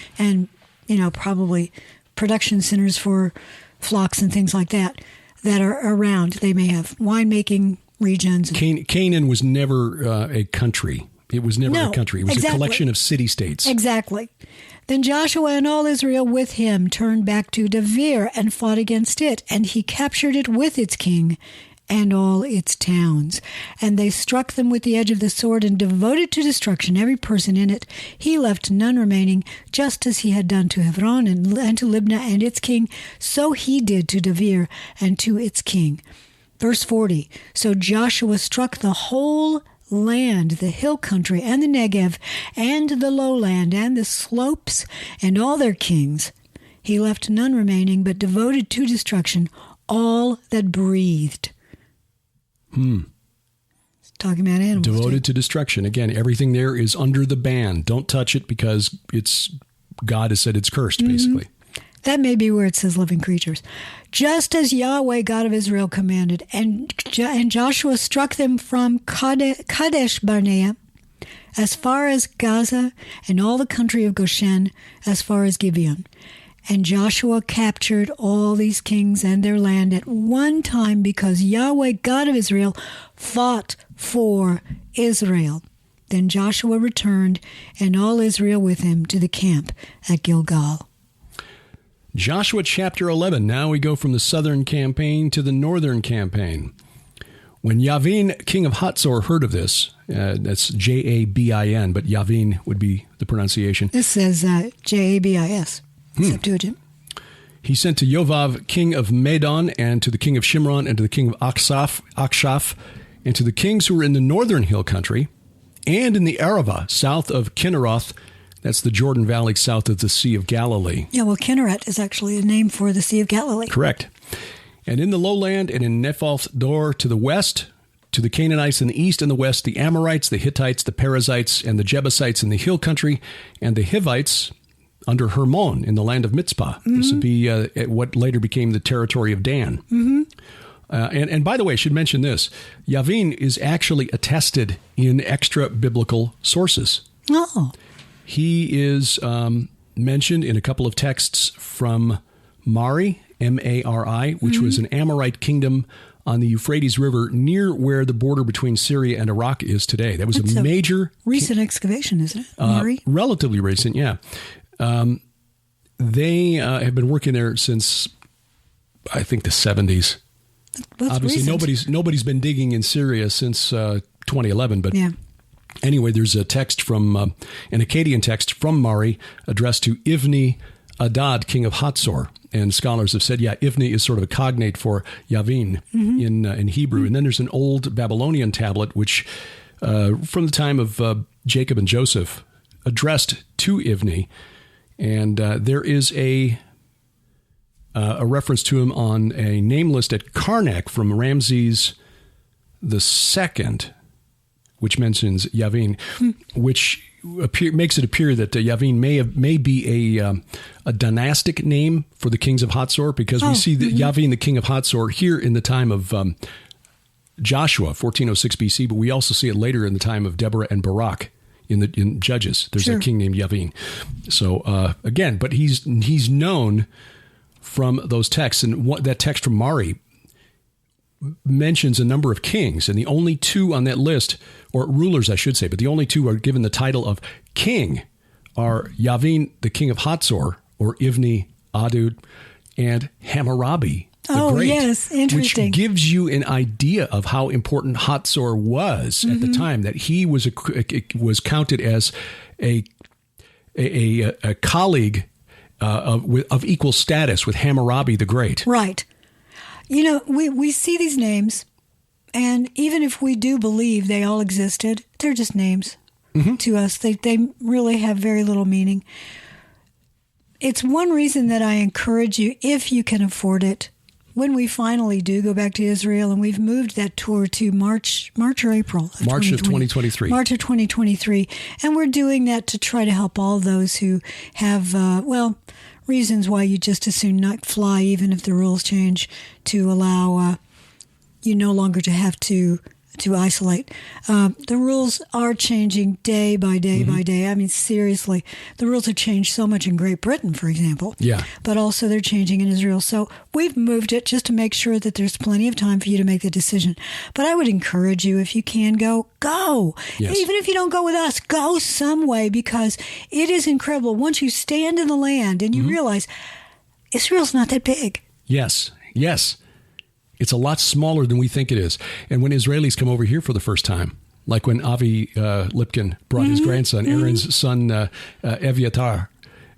Speaker 2: probably production centers for flocks and things like that are around. They may have winemaking regions.
Speaker 1: Canaan was never a country. It was never a country. It was a collection of city-states.
Speaker 2: Exactly. Then Joshua and all Israel with him turned back to Debir and fought against it, and he captured it with its king and all its towns. And they struck them with the edge of the sword and devoted to destruction every person in it. He left none remaining, just as he had done to Hebron and to Libnah and its king. So he did to Debir and to its king. Verse 40, So Joshua struck the whole land, the hill country, and the Negev, and the lowland, and the slopes, and all their kings. He left none remaining, but devoted to destruction all that breathed. Talking about animals.
Speaker 1: Devoted to destruction. Again, everything there is under the ban. Don't touch it because God has said it's cursed, basically.
Speaker 2: That may be where it says living creatures. Just as Yahweh, God of Israel, commanded, and Joshua struck them from Kadesh Barnea as far as Gaza and all the country of Goshen as far as Gibeon. And Joshua captured all these kings and their land at one time because Yahweh, God of Israel, fought for Israel. Then Joshua returned, and all Israel with him, to the camp at Gilgal.
Speaker 1: Joshua chapter 11. Now we go from the southern campaign to the northern campaign. When Yavin, king of Hatzor, heard of this, that's Jabin, but Yavin would be the pronunciation.
Speaker 2: This says Jabis, Septuagint.
Speaker 1: He sent to Yovav, king of Madon, and to the king of Shimron, and to the king of Akshaph, and to the kings who were in the northern hill country, and in the Arava, south of Kinneroth. That's the Jordan Valley south of the Sea of Galilee.
Speaker 2: Yeah, well, Kinneret is actually a name for the Sea of Galilee.
Speaker 1: Correct. And in the lowland and in Nephalth Dor to the west, to the Canaanites in the east and the west, the Amorites, the Hittites, the Perizzites, and the Jebusites in the hill country, and the Hivites under Hermon in the land of Mitzpah. This would be what later became the territory of Dan. And by the way, I should mention this. Yavin is actually attested in extra-biblical sources.
Speaker 2: Oh.
Speaker 1: He is mentioned in a couple of texts from Mari, M-A-R-I, which was an Amorite kingdom on the Euphrates River near where the border between Syria and Iraq is today. That was a major...
Speaker 2: recent excavation, isn't it, Mari?
Speaker 1: Relatively recent, yeah. They have been working there since, I think, the 70s.
Speaker 2: That's
Speaker 1: obviously,
Speaker 2: recent.
Speaker 1: nobody's been digging in Syria since 2011, but...
Speaker 2: Yeah.
Speaker 1: Anyway, there's a text from, an Akkadian text from Mari addressed to Ivni Adad, king of Hatzor. And scholars have said, Ivni is sort of a cognate for Yavin in Hebrew. And then there's an old Babylonian tablet, which from the time of Jacob and Joseph, addressed to Ivni. And there is a reference to him on a name list at Karnak from Ramses II, which mentions Yavin, which makes it appear that Yavin may be a dynastic name for the kings of Hatzor, because we see that Yavin, the king of Hatzor, here in the time of Joshua, 1406 BC, but we also see it later in the time of Deborah and Barak in Judges. There's a king named Yavin. So again, but he's known from those texts, and that text from Mari mentions a number of kings, and the only two on that list, or rulers I should say, but the only two are given the title of king are Yavin, the king of Hatzor, or Ivni Adud, and Hammurabi the Great.
Speaker 2: Yes, interesting.
Speaker 1: Which gives you an idea of how important Hatzor was at the time, that he was counted as a colleague of equal status with Hammurabi the Great.
Speaker 2: Right. You know, we see these names, and even if we do believe they all existed, they're just names to us. They really have very little meaning. It's one reason that I encourage you, if you can afford it, when we finally do go back to Israel, and we've moved that tour to March or April.
Speaker 1: March of 2023.
Speaker 2: March of 2023. And we're doing that to try to help all those who have, reasons why you just as soon not fly, even if the rules change, to allow you no longer to have to isolate. The rules are changing day by day by day. I mean, seriously, the rules have changed so much in Great Britain, for example. Yeah. But also they're changing in Israel. So we've moved it just to make sure that there's plenty of time for you to make the decision. But I would encourage you, if you can go. Yes. Even if you don't go with us, go some way, because it is incredible. Once you stand in the land and you realize Israel's not that big.
Speaker 1: Yes. It's a lot smaller than we think it is. And when Israelis come over here for the first time, like when Avi Lipkin brought his grandson, Aaron's son, Eviatar,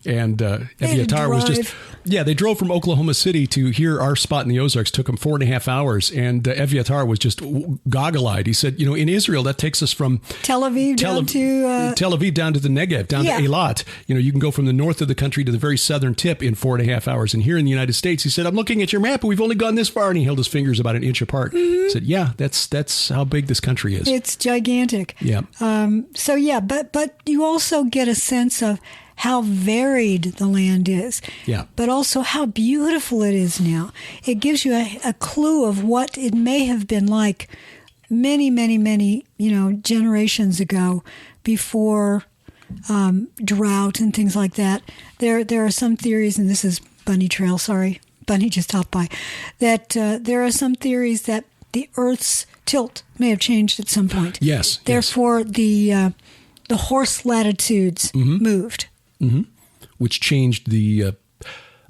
Speaker 1: And Eviatar was just, they drove from Oklahoma City to here, our spot in the Ozarks, took them 4.5 hours. And Eviatar was just goggle-eyed. He said, in Israel, that takes us from
Speaker 2: Tel Aviv down
Speaker 1: to the Negev, down to Eilat. You can go from the north of the country to the very southern tip in 4.5 hours. And here in the United States, he said, I'm looking at your map, and we've only gone this far. And he held his fingers about an inch apart. Mm-hmm. He said, yeah, that's how big this country is.
Speaker 2: It's gigantic.
Speaker 1: Yeah.
Speaker 2: But you also get a sense of how varied the land is, but also how beautiful it is now. It gives you a clue of what it may have been like many, many, many, generations ago before drought and things like that. There are some theories, and this is Bunny Trail, sorry, Bunny just hopped by, that there are some theories that the Earth's tilt may have changed at some point.
Speaker 1: Yes.
Speaker 2: Therefore, the horse latitudes moved.
Speaker 1: Mm-hmm. Which changed the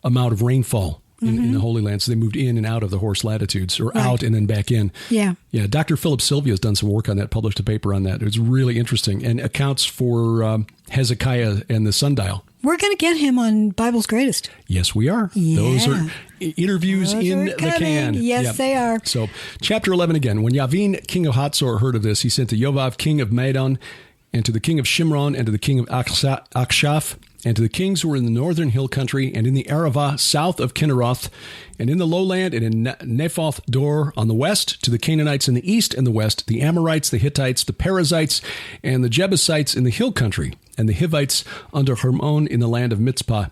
Speaker 1: amount of rainfall in the Holy Land. So they moved in and out of the horse latitudes, or out and then back in.
Speaker 2: Yeah.
Speaker 1: Yeah. Dr. Philip Sylvia has done some work on that, published a paper on that. It's really interesting and accounts for Hezekiah and the sundial.
Speaker 2: We're going to get him on Bible's Greatest.
Speaker 1: Yes, we are.
Speaker 2: Yeah.
Speaker 1: Those are interviews in the can.
Speaker 2: Yes, they are.
Speaker 1: So chapter 11 again. When Yavin, king of Hatzor, heard of this, he sent to Yovav, king of Madon, and to the king of Shimron, and to the king of Akshaph, and to the kings who were in the northern hill country, and in the Arava, south of Kinneroth, and in the lowland, and in Nephoth Dor on the west, to the Canaanites in the east and the west, the Amorites, the Hittites, the Perizzites, and the Jebusites in the hill country, and the Hivites under Hermon in the land of Mitzpah.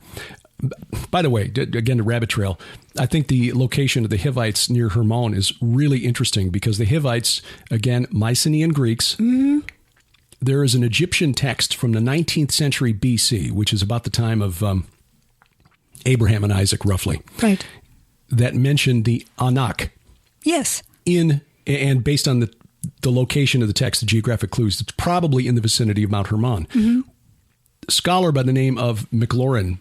Speaker 1: By the way, again, the rabbit trail, I think the location of the Hivites near Hermon is really interesting because the Hivites, again, Mycenaean Greeks, there is an Egyptian text from the 19th century BC, which is about the time of Abraham and Isaac, roughly.
Speaker 2: Right.
Speaker 1: That mentioned the Anak.
Speaker 2: Yes.
Speaker 1: And based on the location of the text, the geographic clues, it's probably in the vicinity of Mount Hermon. Mm-hmm. A scholar by the name of McLaurin,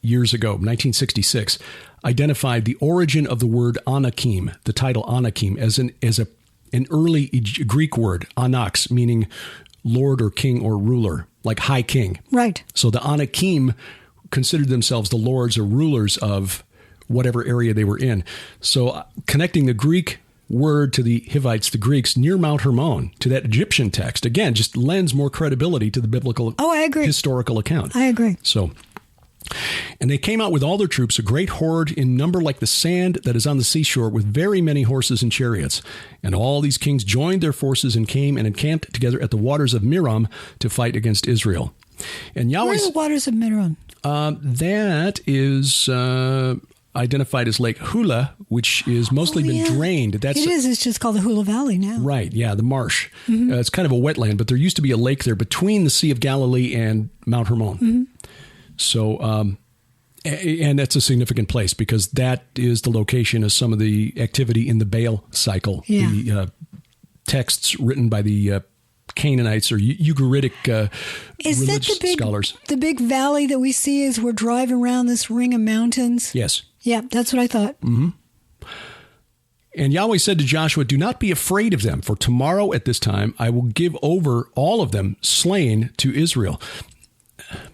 Speaker 1: years ago, 1966, identified the origin of the word Anakim, the title Anakim, as an early Greek word, anax, meaning lord or king or ruler, like high king.
Speaker 2: Right.
Speaker 1: So the Anakim considered themselves the lords or rulers of whatever area they were in. So connecting the Greek word to the Hivites, the Greeks, near Mount Hermon, to that Egyptian text, again, just lends more credibility to the biblical historical account.
Speaker 2: I agree.
Speaker 1: So, and they came out with all their troops, a great horde in number like the sand that is on the seashore, with very many horses and chariots. And all these kings joined their forces and came and encamped together at the waters of Merom to fight against Israel. And Yahweh.
Speaker 2: Where are the waters of Merom?
Speaker 1: That is identified as Lake Hula, which is mostly been drained.
Speaker 2: It is. It's just called the Hula Valley now.
Speaker 1: Right. Yeah, the marsh. Mm-hmm. It's kind of a wetland, but there used to be a lake there between the Sea of Galilee and Mount Hermon. Mm-hmm. So, and that's a significant place because that is the location of some of the activity in the Baal cycle.
Speaker 2: Yeah.
Speaker 1: The texts written by the Canaanites or Ugaritic religious scholars.
Speaker 2: The big valley that we see as we're driving around this ring of mountains?
Speaker 1: Yes.
Speaker 2: Yeah, that's what I thought.
Speaker 1: Mm-hmm. And Yahweh said to Joshua, "Do not be afraid of them, for tomorrow at this time I will give over all of them slain to Israel."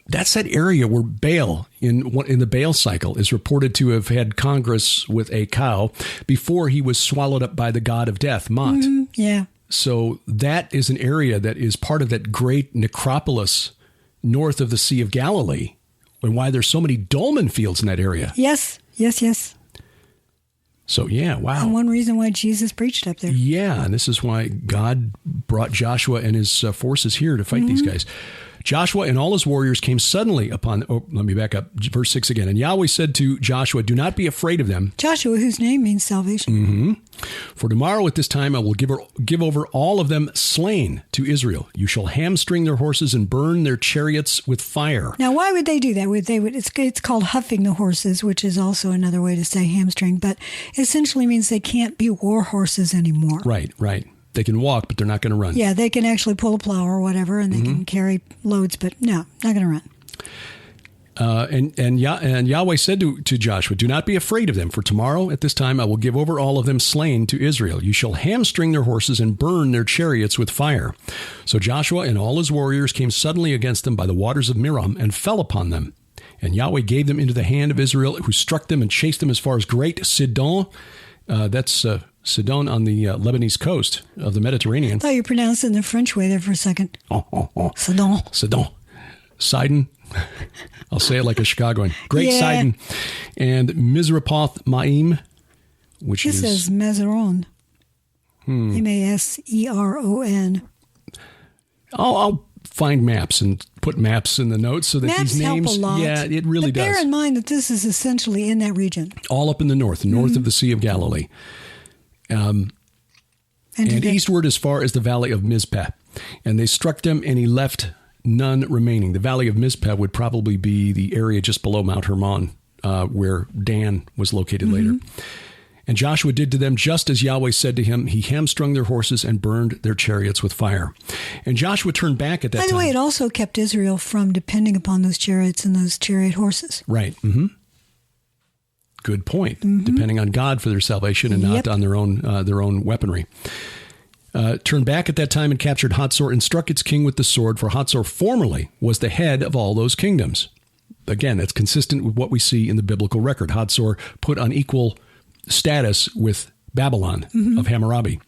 Speaker 1: That's that area where Baal, in the Baal cycle, is reported to have had congress with a cow before he was swallowed up by the god of death, Mot.
Speaker 2: Mm-hmm. Yeah.
Speaker 1: So that is an area that is part of that great necropolis north of the Sea of Galilee, and why there's so many dolmen fields in that area.
Speaker 2: Yes.
Speaker 1: So, yeah, wow.
Speaker 2: And one reason why Jesus preached up there.
Speaker 1: Yeah, and this is why God brought Joshua and his forces here to fight these guys. Joshua and all his warriors came suddenly upon... Oh, let me back up. Verse 6 again. And Yahweh said to Joshua, "Do not be afraid of them."
Speaker 2: Joshua, whose name means salvation.
Speaker 1: Mm-hmm. "For tomorrow at this time I will give over all of them slain to Israel. You shall hamstring their horses and burn their chariots with fire."
Speaker 2: Now, why would they do that? It's called huffing the horses, which is also another way to say hamstring, but essentially means they can't be war horses anymore.
Speaker 1: Right. They can walk, but they're not going to run.
Speaker 2: Yeah, they can actually pull a plow or whatever, and they can carry loads, but no, not going to run.
Speaker 1: And Yahweh said to Joshua, "Do not be afraid of them, for tomorrow at this time I will give over all of them slain to Israel. You shall hamstring their horses and burn their chariots with fire." So Joshua and all his warriors came suddenly against them by the waters of Merom and fell upon them. And Yahweh gave them into the hand of Israel, who struck them and chased them as far as Great Sidon. That's Sidon on the Lebanese coast of the Mediterranean.
Speaker 2: I thought you pronounced it in the French way there for a second. Sidon.
Speaker 1: Sidon. I'll say it like a Chicagoan. Great Sidon. And Mizrapoth Maim, which
Speaker 2: is... It says Mazeron. Maseron.
Speaker 1: I'll find maps and put maps in the notes so that
Speaker 2: maps
Speaker 1: these names
Speaker 2: help a lot.
Speaker 1: Yeah, it really does.
Speaker 2: Bear in mind that this is essentially in that region.
Speaker 1: All up in the north of the Sea of Galilee. And eastward as far as the valley of Mizpeh. And they struck them, and he left none remaining. The valley of Mizpeh would probably be the area just below Mount Hermon, where Dan was located later. And Joshua did to them just as Yahweh said to him. He hamstrung their horses and burned their chariots with fire. And Joshua turned back at that time.
Speaker 2: By the way, it also kept Israel from depending upon those chariots and those chariot horses.
Speaker 1: Right. Good point. Depending on God for their salvation and not on their own weaponry. Turned back at that time and captured Hatzor and struck its king with the sword, for Hatzor formerly was the head of all those kingdoms. Again, that's consistent with what we see in the biblical record. Hatzor put on equal status with Babylon of Hammurabi.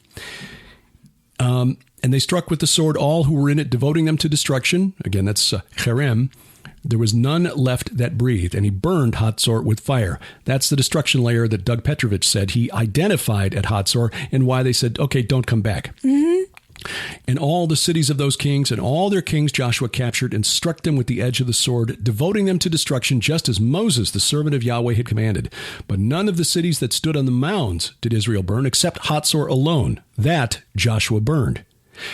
Speaker 1: And they struck with the sword all who were in it, devoting them to destruction. Again, that's Cherem. There was none left that breathed, and he burned Hatzor with fire. That's the destruction layer that Doug Petrovich said he identified at Hatzor, and why they said, okay, don't come back. And all the cities of those kings and all their kings Joshua captured and struck them with the edge of the sword, devoting them to destruction, just as Moses, the servant of Yahweh, had commanded. But none of the cities that stood on the mounds did Israel burn, except Hatzor alone. That Joshua burned.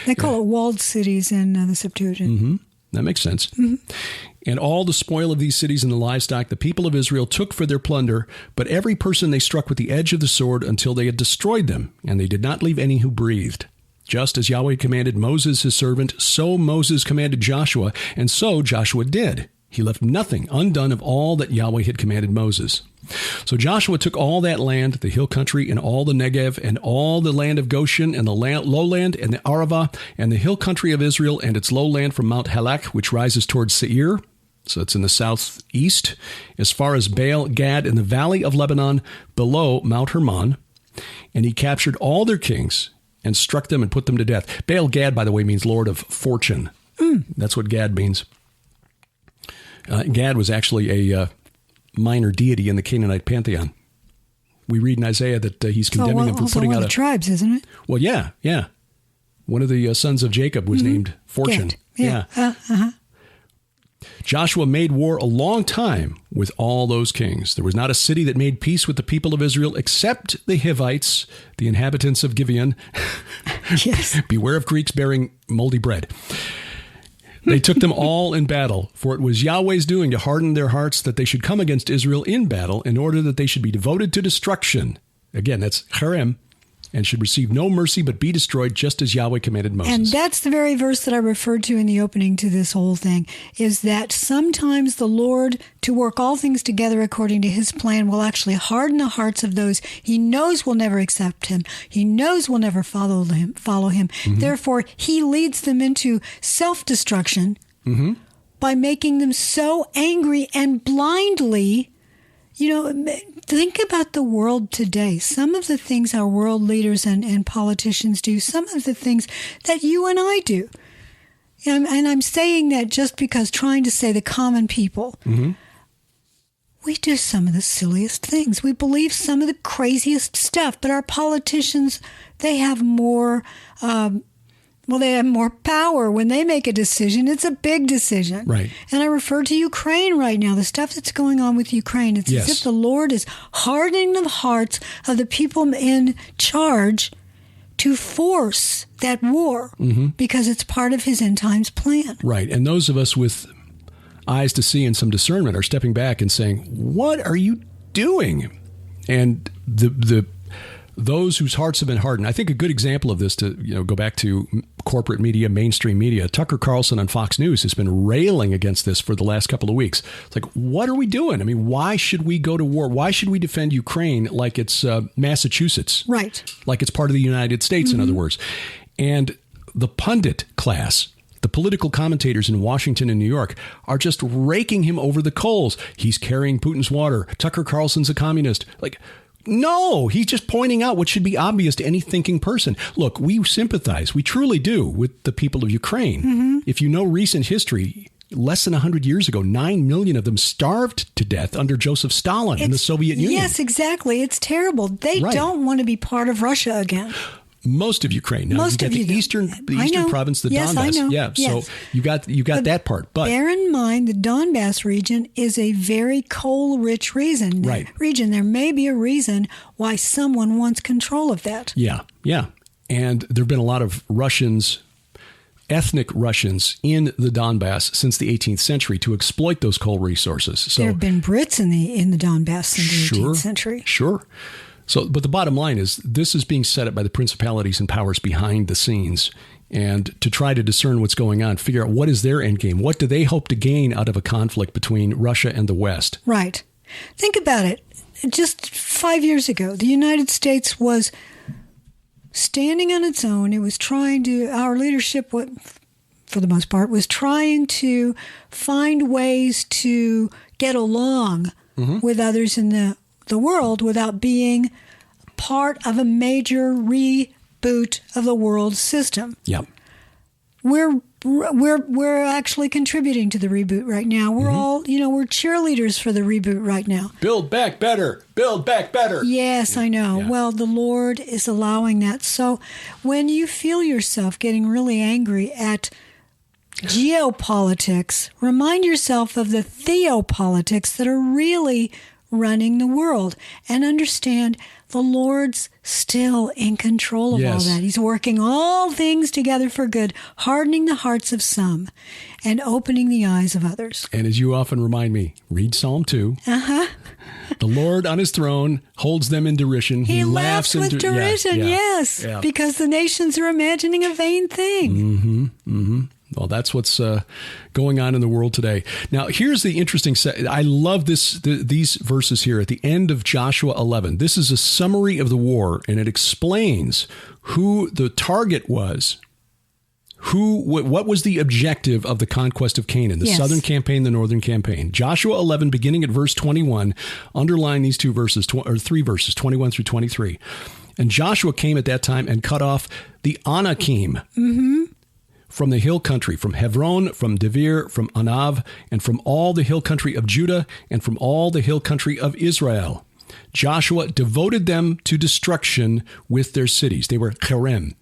Speaker 2: They call it walled cities in the Septuagint.
Speaker 1: That makes sense. And all the spoil of these cities and the livestock the people of Israel took for their plunder, but every person they struck with the edge of the sword until they had destroyed them, and they did not leave any who breathed. Just as Yahweh commanded Moses his servant, so Moses commanded Joshua, and so Joshua did. He left nothing undone of all that Yahweh had commanded Moses. So Joshua took all that land, the hill country, and all the Negev, and all the land of Goshen, and the lowland, and the Arava, and the hill country of Israel, and its lowland from Mount Halak, which rises towards Seir. So it's in the southeast, as far as Baal Gad in the valley of Lebanon, below Mount Hermon. And he captured all their kings and struck them and put them to death. Baal Gad, by the way, means Lord of Fortune. That's what Gad means. Gad was actually a minor deity in the Canaanite pantheon. We read in Isaiah that he's condemning them for putting out
Speaker 2: one of the tribes, isn't it?
Speaker 1: Well, yeah. One of the sons of Jacob was named Fortune.
Speaker 2: Gad. Yeah.
Speaker 1: Joshua made war a long time with all those kings. There was not a city that made peace with the people of Israel except the Hivites, the inhabitants of Gibeon.
Speaker 2: Yes.
Speaker 1: Beware of Greeks bearing moldy bread. They took them all in battle, for it was Yahweh's doing to harden their hearts that they should come against Israel in battle in order that they should be devoted to destruction. Again, that's Cherem. And should receive no mercy but be destroyed, just as Yahweh commanded Moses.
Speaker 2: And that's the very verse that I referred to in the opening to this whole thing, is that sometimes the Lord, to work all things together according to his plan, will actually harden the hearts of those he knows will never accept him. He knows will never follow him. Therefore, he leads them into self-destruction by making them so angry and blindly. Think about the world today. Some of the things our world leaders and politicians do, some of the things that you and I do. And I'm saying that just because trying to say the common people. We do some of the silliest things. We believe some of the craziest stuff. But our politicians, they have more... they have more power. When they make a decision, it's a big decision.
Speaker 1: Right.
Speaker 2: And I refer to Ukraine right now, the stuff that's going on with Ukraine. It's as if the Lord is hardening the hearts of the people in charge to force that war because it's part of his end times plan.
Speaker 1: Right. And those of us with eyes to see and some discernment are stepping back and saying, what are you doing? And those whose hearts have been hardened. I think a good example of this, to go back to corporate media, mainstream media, Tucker Carlson on Fox News has been railing against this for the last couple of weeks. It's like, what are we doing? I mean, why should we go to war? Why should we defend Ukraine like it's Massachusetts?
Speaker 2: Right.
Speaker 1: Like it's part of the United States, in other words. And the pundit class The political commentators in Washington and New York are just raking him over the coals. He's carrying Putin's water. Tucker Carlson's a communist. Like, no, he's just pointing out what should be obvious to any thinking person. Look, we sympathize. We truly do with the people of Ukraine. Mm-hmm. If you know recent history, less than 100 years ago, 9 million of them starved to death under Joseph Stalin in the Soviet Union.
Speaker 2: Yes, exactly. It's terrible. They don't want to be part of Russia again.
Speaker 1: Most of Ukraine. Now, you got the eastern province, the
Speaker 2: Donbass.
Speaker 1: I know. Yeah, yes. So you got that part. But
Speaker 2: bear in mind, the Donbass region is a very coal-rich region.
Speaker 1: Right.
Speaker 2: There may be a reason why someone wants control of that.
Speaker 1: Yeah. And there have been a lot of ethnic Russians in the Donbass since the 18th century to exploit those coal resources. So
Speaker 2: there have been Brits in the Donbass in the 18th century.
Speaker 1: Sure. So, but the bottom line is this is being set up by the principalities and powers behind the scenes, and to try to discern what's going on, figure out what is their end game. What do they hope to gain out of a conflict between Russia and the West?
Speaker 2: Right. Think about it. Just 5 years ago, the United States was standing on its own. It was our leadership, for the most part, was trying to find ways to get along with others in the world without being part of a major reboot of the world system.
Speaker 1: Yep.
Speaker 2: We're actually contributing to the reboot right now. We're all, we're cheerleaders for the reboot right now.
Speaker 1: Build back better. Build back better.
Speaker 2: Yes, I know. Yeah. Well, the Lord is allowing that. So when you feel yourself getting really angry at geopolitics, remind yourself of the theopolitics that are really running the world, and understand the Lord's still in control of all that. He's working all things together for good, hardening the hearts of some and opening the eyes of others.
Speaker 1: And as you often remind me, read Psalm 2. The Lord on his throne holds them in derision.
Speaker 2: He laughs with derision, yes, because the nations are imagining a vain thing.
Speaker 1: Well, that's what's going on in the world today. Now, here's the interesting I love these verses here at the end of Joshua 11. This is a summary of the war, and it explains who the target was, what was the objective of the conquest of Canaan, the southern campaign, the northern campaign. Joshua 11, beginning at verse 21, underline these three verses, 21 through 23. And Joshua came at that time and cut off the Anakim, from the hill country, from Hebron, from Devir, from Anav, and from all the hill country of Judah, and from all the hill country of Israel. Joshua devoted them to destruction with their cities. They were cherem.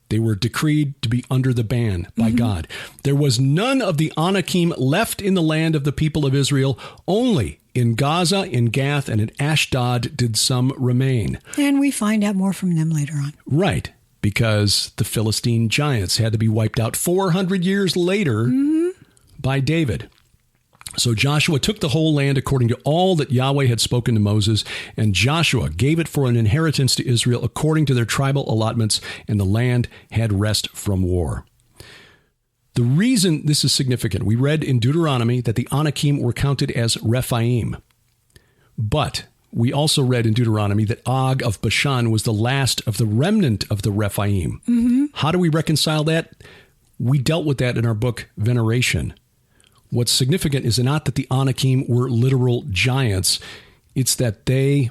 Speaker 1: They were decreed to be under the ban by God. There was none of the Anakim left in the land of the people of Israel. Only in Gaza, in Gath, and in Ashdod did some remain.
Speaker 2: And we find out more from them later on.
Speaker 1: Right. Because the Philistine giants had to be wiped out 400 years later by David. So Joshua took the whole land according to all that Yahweh had spoken to Moses, and Joshua gave it for an inheritance to Israel according to their tribal allotments, and the land had rest from war. The reason this is significant, we read in Deuteronomy that the Anakim were counted as Rephaim, but we also read in Deuteronomy that Og of Bashan was the last of the remnant of the Rephaim. How do we reconcile that? We dealt with that in our book, Veneration. What's significant is not that the Anakim were literal giants. It's that they,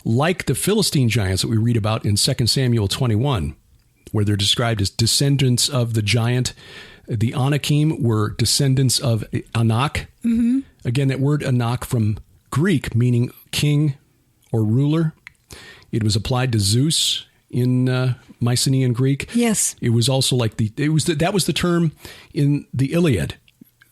Speaker 1: like the Philistine giants that we read about in 2 Samuel 21, where they're described as descendants of the giant, the Anakim were descendants of Anak. Again, that word Anak from Greek, meaning king or ruler. It was applied to Zeus in Mycenaean Greek.
Speaker 2: Yes.
Speaker 1: It was also like that was the term in the Iliad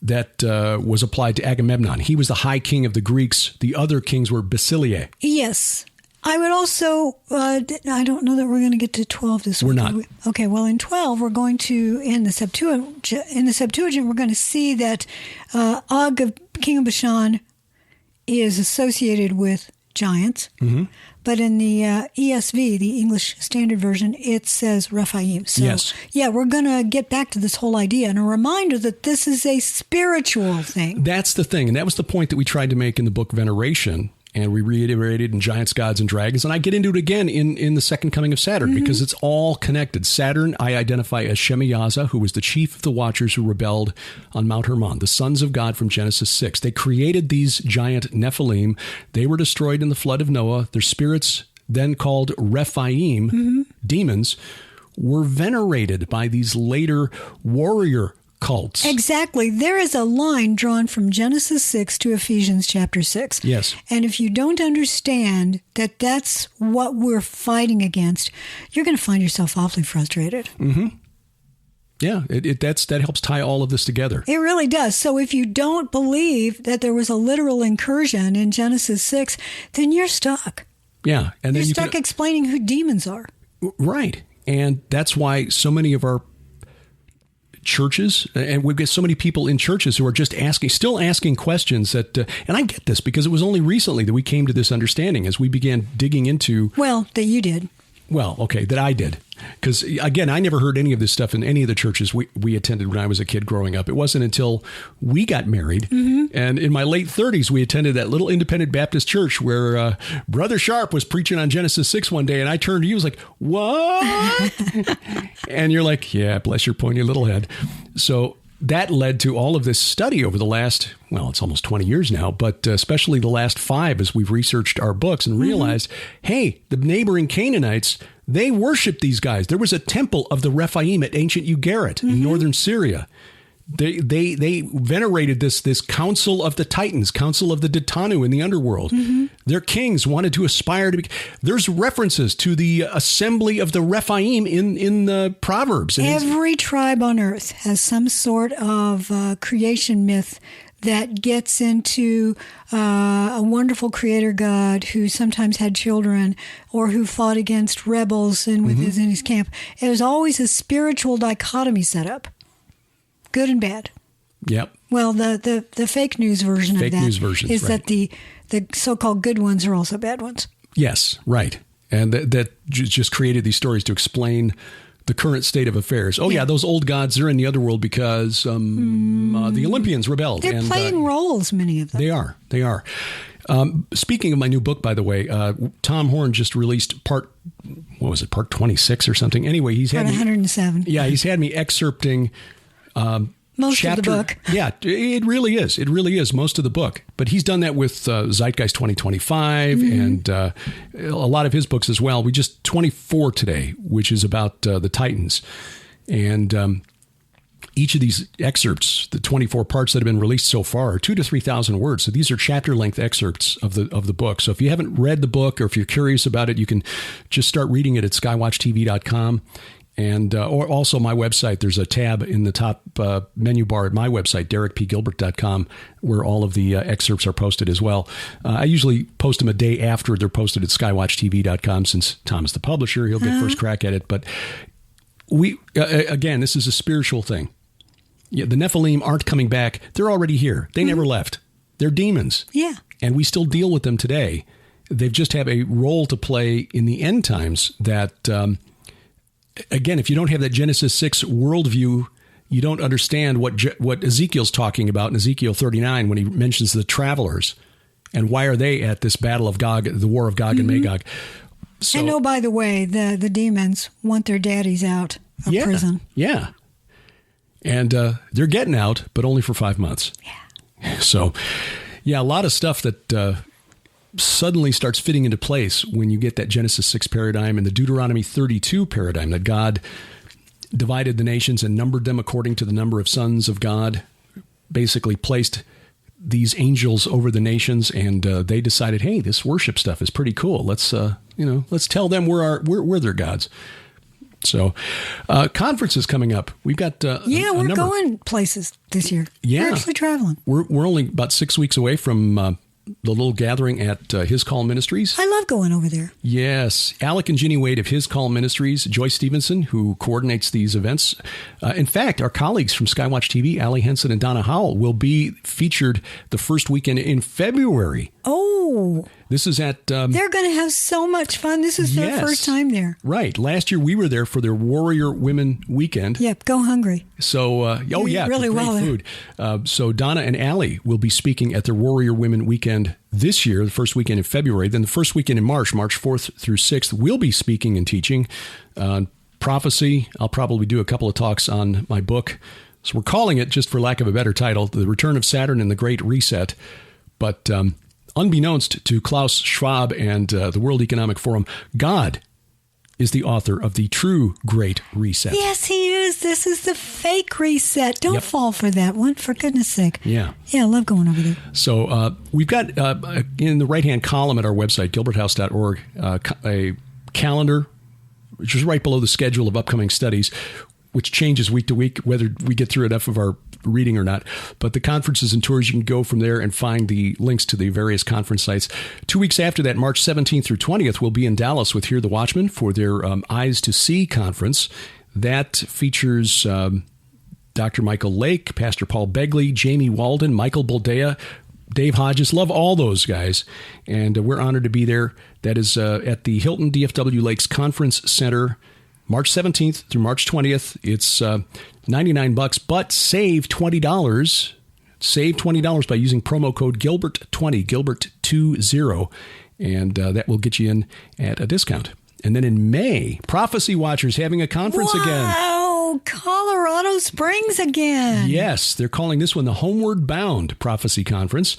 Speaker 1: that was applied to Agamemnon. He was the high king of the Greeks. The other kings were basileia.
Speaker 2: Yes. I would also, I don't know that we're going to get to 12 this week.
Speaker 1: We're not.
Speaker 2: Okay, well, in 12, we're going to, in the Septuagint, we're going to see that Og, king of Bashan, is associated with giants. But in the ESV, the English Standard Version, it says Rephaim. So, yeah, we're going to get back to this whole idea, and a reminder that this is a spiritual thing.
Speaker 1: That's the thing, and that was the point that we tried to make in the book Veneration. And we reiterated in Giants, Gods, and Dragons. And I get into it again in the Second Coming of Saturn because it's all connected. Saturn, I identify as Shemiyaza, who was the chief of the Watchers who rebelled on Mount Hermon, the sons of God from Genesis 6. They created these giant Nephilim. They were destroyed in the flood of Noah. Their spirits, then called Rephaim, demons, were venerated by these later warrior cults.
Speaker 2: Exactly. There is a line drawn from Genesis 6 to Ephesians chapter 6.
Speaker 1: Yes.
Speaker 2: And if you don't understand that that's what we're fighting against, you're going to find yourself awfully frustrated.
Speaker 1: Mm-hmm. Yeah, that helps tie all of this together.
Speaker 2: It really does. So if you don't believe that there was a literal incursion in Genesis 6, then you're stuck.
Speaker 1: Yeah. And then
Speaker 2: you're stuck explaining who demons are.
Speaker 1: Right. And that's why so many of our churches, and we've got so many people in churches who are just still asking questions that, and I get this because it was only recently that we came to this understanding as we began digging into.
Speaker 2: Well, that you did.
Speaker 1: Well, okay, that I did. Because, again, I never heard any of this stuff in any of the churches we attended when I was a kid growing up. It wasn't until we got married. And in my late 30s, we attended that little independent Baptist church where Brother Sharp was preaching on Genesis 6 one day. And I turned to you, was like, what? And you're like, yeah, bless your pointy little head. So that led to all of this study over the last, well, it's almost 20 years now, but especially the last 5 as we've researched our books and realized, hey, the neighboring Canaanites, they worshiped these guys. There was a temple of the Rephaim at ancient Ugarit in northern Syria. They venerated this council of the Titans, council of the Ditanu in the underworld. Their kings wanted to aspire to be. There's references to the assembly of the Rephaim in the Proverbs. And
Speaker 2: every tribe on earth has some sort of creation myth that gets into a wonderful creator God who sometimes had children or who fought against rebels in his camp. There's always a spiritual dichotomy set up. Good and bad.
Speaker 1: Yep.
Speaker 2: Well, the fake news version of that is that the so-called good ones are also bad ones.
Speaker 1: Yes, right. And that just created these stories to explain the current state of affairs. Oh, yeah, those old gods, they're in the other world because the Olympians rebelled.
Speaker 2: They're playing roles, many of them.
Speaker 1: They are. Speaking of my new book, by the way, Tom Horn just released part 26 or something? Anyway, he's had
Speaker 2: 107.
Speaker 1: Yeah, he's had me excerpting
Speaker 2: most of the book.
Speaker 1: Yeah, it really is. It really is most of the book. But he's done that with Zeitgeist 2025 and a lot of his books as well. We just 24 today, which is about the Titans. And each of these excerpts, the 24 parts that have been released so far, are 2,000 to 3,000 words. So these are chapter-length excerpts of the book. So if you haven't read the book or if you're curious about it, you can just start reading it at skywatchtv.com. And or also my website, there's a tab in the top menu bar at my website, derekpgilbert.com, where all of the excerpts are posted as well. I usually post them a day after they're posted at skywatchtv.com. Since Tom is the publisher, he'll get first crack at it. But we again, this is a spiritual thing. Yeah, the Nephilim aren't coming back. They're already here. They never left. They're demons.
Speaker 2: Yeah.
Speaker 1: And we still deal with them today. They just have a role to play in the end times that... again, if you don't have that Genesis 6 worldview, you don't understand what Ezekiel's talking about in Ezekiel 39 when he mentions the travelers and why are they at this battle of Gog, the war of Gog and Magog. So,
Speaker 2: and by the way, the demons want their daddies out of prison.
Speaker 1: Yeah. And they're getting out, but only for 5 months.
Speaker 2: Yeah.
Speaker 1: So, yeah, a lot of stuff that... suddenly starts fitting into place when you get that Genesis 6 paradigm and the Deuteronomy 32 paradigm that God divided the nations and numbered them according to the number of sons of God, basically placed these angels over the nations, and they decided, hey, this worship stuff is pretty cool. Let's tell them we're their gods. So, conferences coming up. We've got
Speaker 2: we're going places this year.
Speaker 1: Yeah,
Speaker 2: we're actually traveling.
Speaker 1: We're only about 6 weeks away from the little gathering at His Call Ministries.
Speaker 2: I love going over there.
Speaker 1: Yes. Alec and Ginny Wade of His Call Ministries, Joyce Stevenson, who coordinates these events. In fact, our colleagues from Skywatch TV, Allie Henson and Donna Howell, will be featured the first weekend in February.
Speaker 2: Oh.
Speaker 1: This is at...
Speaker 2: they're going to have so much fun. This is their first time there.
Speaker 1: Right. Last year, we were there for their Warrior Women Weekend.
Speaker 2: Yep. Go hungry.
Speaker 1: So,
Speaker 2: really
Speaker 1: great
Speaker 2: well
Speaker 1: food. So Donna and Allie will be speaking at their Warrior Women Weekend weekend this year, the first weekend in February. Then the first weekend in March 4th through 6th, we'll be speaking and teaching prophecy. I'll probably do a couple of talks on my book. So we're calling it, just for lack of a better title, The Return of Saturn and the Great Reset. But unbeknownst to Klaus Schwab and the World Economic Forum, God is the author of the true Great Reset.
Speaker 2: Yes, he is. This is the fake reset. Don't fall for that one, for goodness sake.
Speaker 1: Yeah.
Speaker 2: Yeah, I love going over there.
Speaker 1: So we've got in the right-hand column at our website, gilberthouse.org, a calendar, which is right below the schedule of upcoming studies, which changes week to week, whether we get through enough of our reading or not. But the conferences and tours, you can go from there and find the links to the various conference sites. 2 weeks after that, March 17th through 20th, we'll be in Dallas with Hear the Watchman for their Eyes to See conference. That features Dr. Michael Lake, Pastor Paul Begley, Jamie Walden, Michael Boldea, Dave Hodges. Love all those guys. And we're honored to be there. That is at the Hilton DFW Lakes Conference Center, March 17th through March 20th. It's $99, but save $20. Save $20 by using promo code Gilbert20, Gilbert20, and that will get you in at a discount. And then in May, Prophecy Watchers having a conference again.
Speaker 2: Wow, Colorado Springs again.
Speaker 1: Yes, they're calling this one the Homeward Bound Prophecy Conference.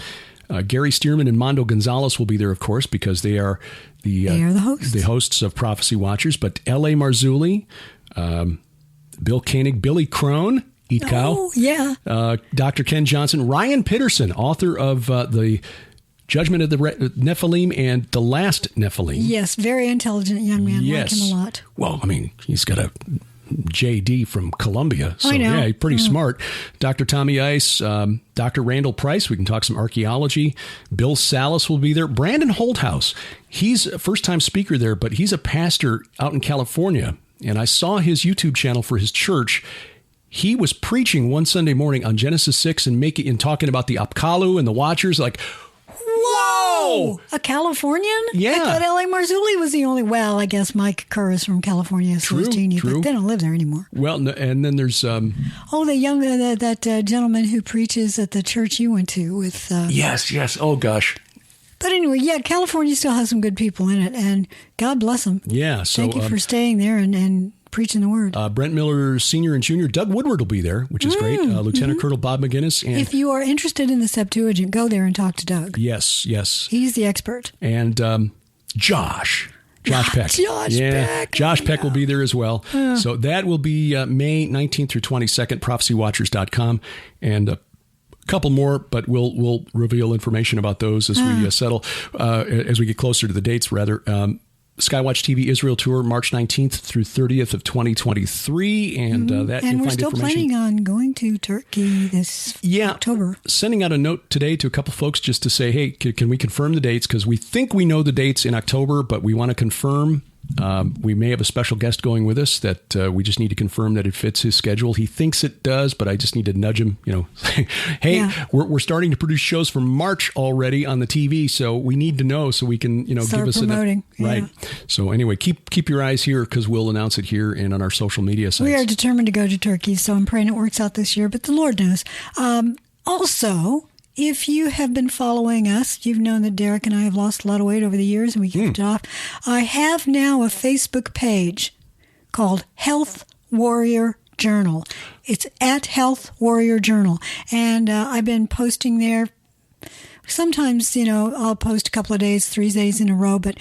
Speaker 1: Gary Stearman and Mondo Gonzalez will be there, of course, because they are the hosts of Prophecy Watchers. But L.A. Marzulli, Bill Koenig, Billy Crone, Eat Cow.
Speaker 2: Yeah.
Speaker 1: Dr. Ken Johnson, Ryan Pitterson, author of the Judgment of the Nephilim and The Last Nephilim.
Speaker 2: Yes, very intelligent young man.
Speaker 1: Yes.
Speaker 2: Like him a lot.
Speaker 1: Well, I mean, he's got a JD from Columbia. So,
Speaker 2: I know.
Speaker 1: Yeah, pretty smart. Dr. Tommy Ice, Dr. Randall Price. We can talk some archaeology. Bill Salas will be there. Brandon Holthouse. He's a first-time speaker there, but he's a pastor out in California. And I saw his YouTube channel for his church. He was preaching one Sunday morning on Genesis 6 and talking about the Apkallu and the Watchers. Like, whoa!
Speaker 2: A Californian?
Speaker 1: Yeah.
Speaker 2: I thought L.A. Marzulli was the only, well, I guess Mike Kerr is from California, so is Jeannie, but they don't live there anymore.
Speaker 1: Well, no, and then there's...
Speaker 2: the young, that gentleman who preaches at the church you went to with...
Speaker 1: Yes. Oh, gosh.
Speaker 2: But anyway, yeah, California still has some good people in it, and God bless them.
Speaker 1: Yeah. So,
Speaker 2: thank you for staying there and preaching the word. Brent
Speaker 1: Miller Sr. and Jr., Doug Woodward will be there, which is great. Lieutenant Colonel Bob McGinnis. And
Speaker 2: if you are interested in the Septuagint, go there and talk to Doug.
Speaker 1: Yes.
Speaker 2: He's the expert.
Speaker 1: And Josh Peck. Josh Peck will be there as well. So that will be May 19th through 22nd, prophecywatchers.com. And a couple more, but we'll reveal information about those as we settle, as we get closer to the dates, rather. Skywatch TV Israel Tour, March 19th through 30th of 2023. And
Speaker 2: we're still planning on going to Turkey this October.
Speaker 1: Sending out a note today to a couple folks just to say, hey, can we confirm the dates? Because we think we know the dates in October, but we want to confirm. We may have a special guest going with us that we just need to confirm that it fits his schedule. He thinks it does, but I just need to nudge him, hey, we're starting to produce shows for March already on the TV, so we need to know so we can,
Speaker 2: start
Speaker 1: give us
Speaker 2: promoting.
Speaker 1: Right. So anyway, keep your eyes here because we'll announce it here and on our social media sites.
Speaker 2: We are determined to go to Turkey, so I'm praying it works out this year, but the Lord knows. Also, if you have been following us, you've known that Derek and I have lost a lot of weight over the years and we kept it off. I have now a Facebook page called Health Warrior Journal. It's at Health Warrior Journal. And I've been posting there. Sometimes, I'll post a couple of days, 3 days in a row. But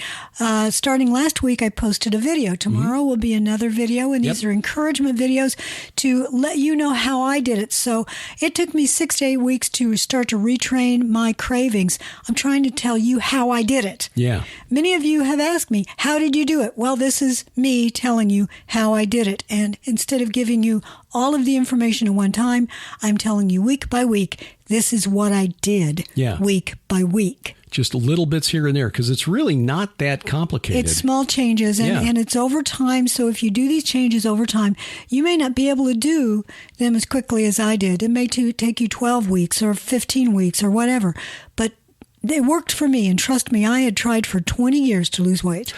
Speaker 2: starting last week, I posted a video. Tomorrow will be another video. And these are encouragement videos to let you know how I did it. So it took me 6 to 8 weeks to start to retrain my cravings. I'm trying to tell you how I did it.
Speaker 1: Yeah.
Speaker 2: Many of you have asked me, how did you do it? Well, this is me telling you how I did it. And instead of giving you all of the information at one time, I'm telling you week by week, this is what I did week by week.
Speaker 1: Just little bits here and there, because it's really not that complicated.
Speaker 2: It's small changes, and it's over time. So if you do these changes over time, you may not be able to do them as quickly as I did. It may take you 12 weeks or 15 weeks or whatever. But it worked for me, and trust me, I had tried for 20 years to lose weight,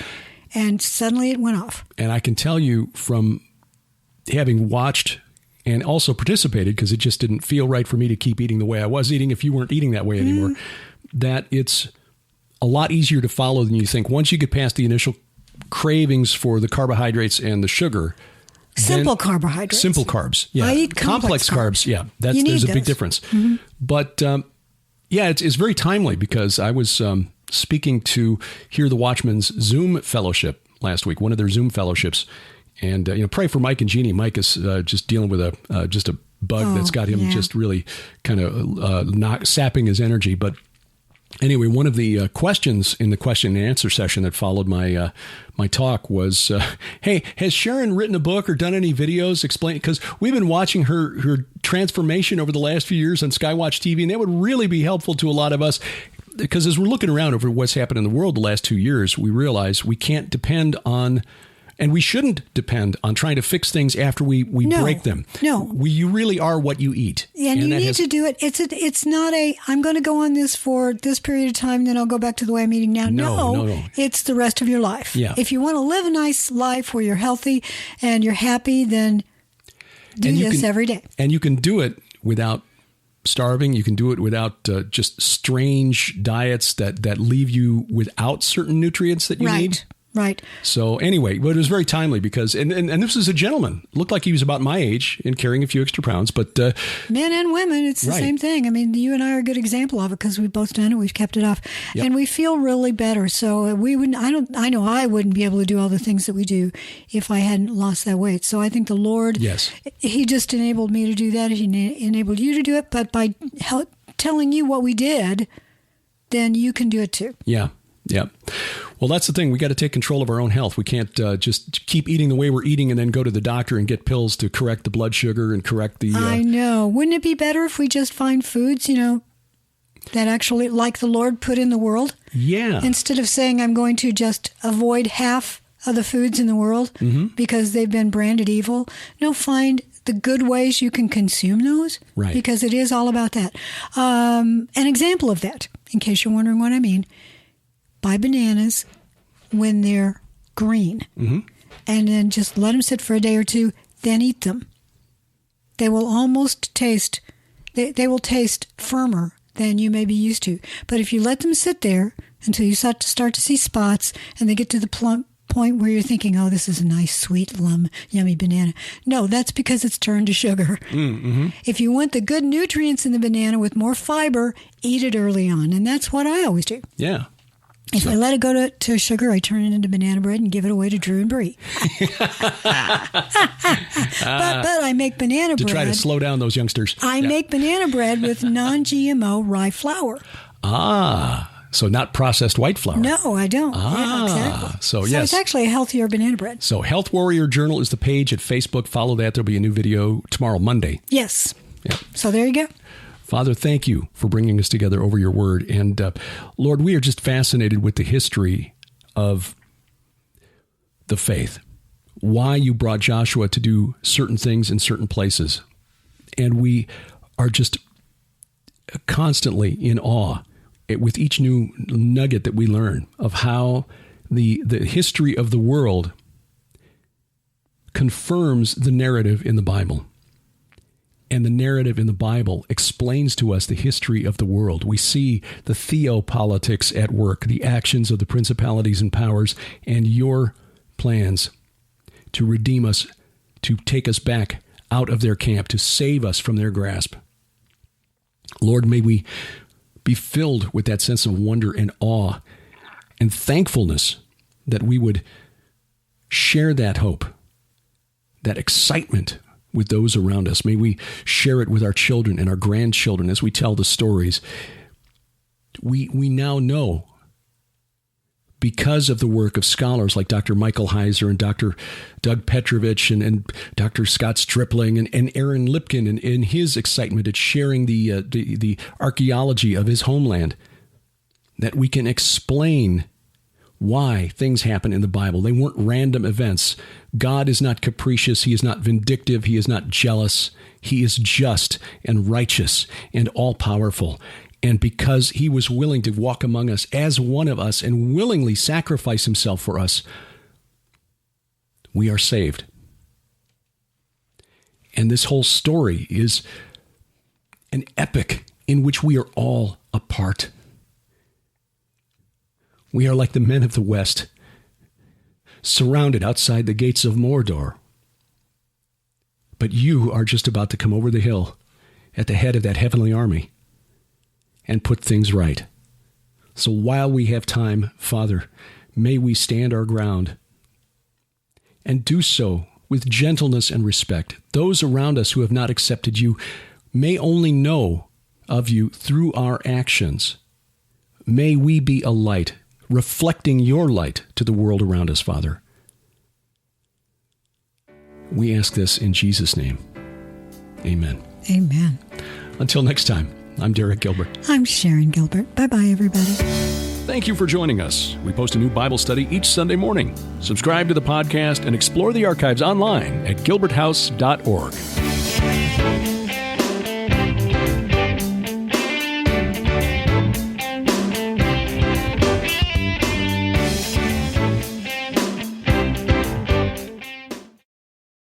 Speaker 2: and suddenly it went off.
Speaker 1: And I can tell you from having watched and also participated, because it just didn't feel right for me to keep eating the way I was eating if you weren't eating that way anymore. that it's a lot easier to follow than you think. Once you get past the initial cravings for the carbohydrates and the sugar.
Speaker 2: Simple carbohydrates.
Speaker 1: Simple carbs. Yeah.
Speaker 2: I eat complex carbs.
Speaker 1: Yeah. There's a big difference. Mm-hmm. But it's very timely because I was speaking to Hear the Watchman's Zoom fellowship last week, one of their Zoom fellowships. And, pray for Mike and Jeannie. Mike is just dealing with a bug that's got him just really kind of sapping his energy. But anyway, one of the questions in the question and answer session that followed my my talk was, hey, has Sharon written a book or done any videos explaining? Because we've been watching her transformation over the last few years on Skywatch TV, and that would really be helpful to a lot of us. Because as we're looking around over what's happened in the world the last 2 years, we realize we can't depend on, and we shouldn't depend on trying to fix things after we break them.
Speaker 2: No.
Speaker 1: You really are what you eat.
Speaker 2: And you need to do it. It's not I'm going to go on this for this period of time, then I'll go back to the way I'm eating now. No. It's the rest of your life.
Speaker 1: Yeah.
Speaker 2: If you want to live a nice life where you're healthy and you're happy, then do this every day. And
Speaker 1: you can do it without starving. You can do it without just strange diets that leave you without certain nutrients that you need.
Speaker 2: Right.
Speaker 1: So anyway, but it was very timely because, and this is a gentleman, looked like he was about my age and carrying a few extra pounds, but
Speaker 2: men and women, it's the same thing. I mean, you and I are a good example of it because we've both done it. We've kept it off, and we feel really better. So we wouldn't. I know I wouldn't be able to do all the things that we do if I hadn't lost that weight. So I think the Lord, He just enabled me to do that. He enabled you to do it, but by telling you what we did, then you can do it too.
Speaker 1: Yeah. Yeah. Well, that's the thing. We got to take control of our own health. We can't just keep eating the way we're eating and then go to the doctor and get pills to correct the blood sugar and correct the...
Speaker 2: I know. Wouldn't it be better if we just find foods, that actually, like the Lord put in the world?
Speaker 1: Yeah.
Speaker 2: Instead of saying I'm going to just avoid half of the foods in the world because they've been branded evil. No, find the good ways you can consume those.
Speaker 1: Right.
Speaker 2: Because it is all about that. An example of that, in case you're wondering what I mean... Buy bananas when they're green, and then just let them sit for a day or two, then eat them. They will almost taste, they will taste firmer than you may be used to. But if you let them sit there until you start to see spots, and they get to the point where you're thinking, oh, this is a nice, sweet, yummy banana. No, that's because it's turned to sugar. Mm-hmm. If you want the good nutrients in the banana with more fiber, eat it early on. And that's what I always do.
Speaker 1: Yeah.
Speaker 2: If I let it go to sugar, I turn it into banana bread and give it away to Drew and Bree. But I make banana bread.
Speaker 1: To try to slow down those youngsters.
Speaker 2: I make banana bread with non-GMO rye flour.
Speaker 1: So not processed white flour.
Speaker 2: No, I don't. Yeah, exactly.
Speaker 1: So yes.
Speaker 2: It's actually a healthier banana bread.
Speaker 1: So Health Warrior Journal is the page at Facebook. Follow that. There'll be a new video tomorrow, Monday.
Speaker 2: Yes.
Speaker 1: Yeah.
Speaker 2: So there you go.
Speaker 1: Father, thank you for bringing us together over your word. And Lord, we are just fascinated with the history of the faith, why you brought Joshua to do certain things in certain places. And we are just constantly in awe with each new nugget that we learn of how the history of the world confirms the narrative in the Bible. And the narrative in the Bible explains to us the history of the world. We see the theopolitics at work, the actions of the principalities and powers, and your plans to redeem us, to take us back out of their camp, to save us from their grasp. Lord, may we be filled with that sense of wonder and awe and thankfulness that we would share that hope, that excitement with those around us. May we share it with our children and our grandchildren as we tell the stories. We now know, because of the work of scholars like Dr. Michael Heiser and Dr. Doug Petrovich and Dr. Scott Stripling and Aaron Lipkin and in his excitement at sharing the archaeology of his homeland, that we can explain why things happen in the Bible. They weren't random events. God is not capricious. He is not vindictive. He is not jealous. He is just and righteous and all-powerful. And because he was willing to walk among us as one of us and willingly sacrifice himself for us, we are saved. And this whole story is an epic in which we are all a part. We are like the men of the West, surrounded outside the gates of Mordor. But you are just about to come over the hill at the head of that heavenly army and put things right. So while we have time, Father, may we stand our ground and do so with gentleness and respect. Those around us who have not accepted you may only know of you through our actions. May we be a light, reflecting your light to the world around us, Father. We ask this in Jesus' name. Amen.
Speaker 2: Amen.
Speaker 1: Until next time, I'm Derek Gilbert.
Speaker 2: I'm Sharon Gilbert. Bye-bye, everybody.
Speaker 1: Thank you for joining us. We post a new Bible study each Sunday morning. Subscribe to the podcast and explore the archives online at gilberthouse.org.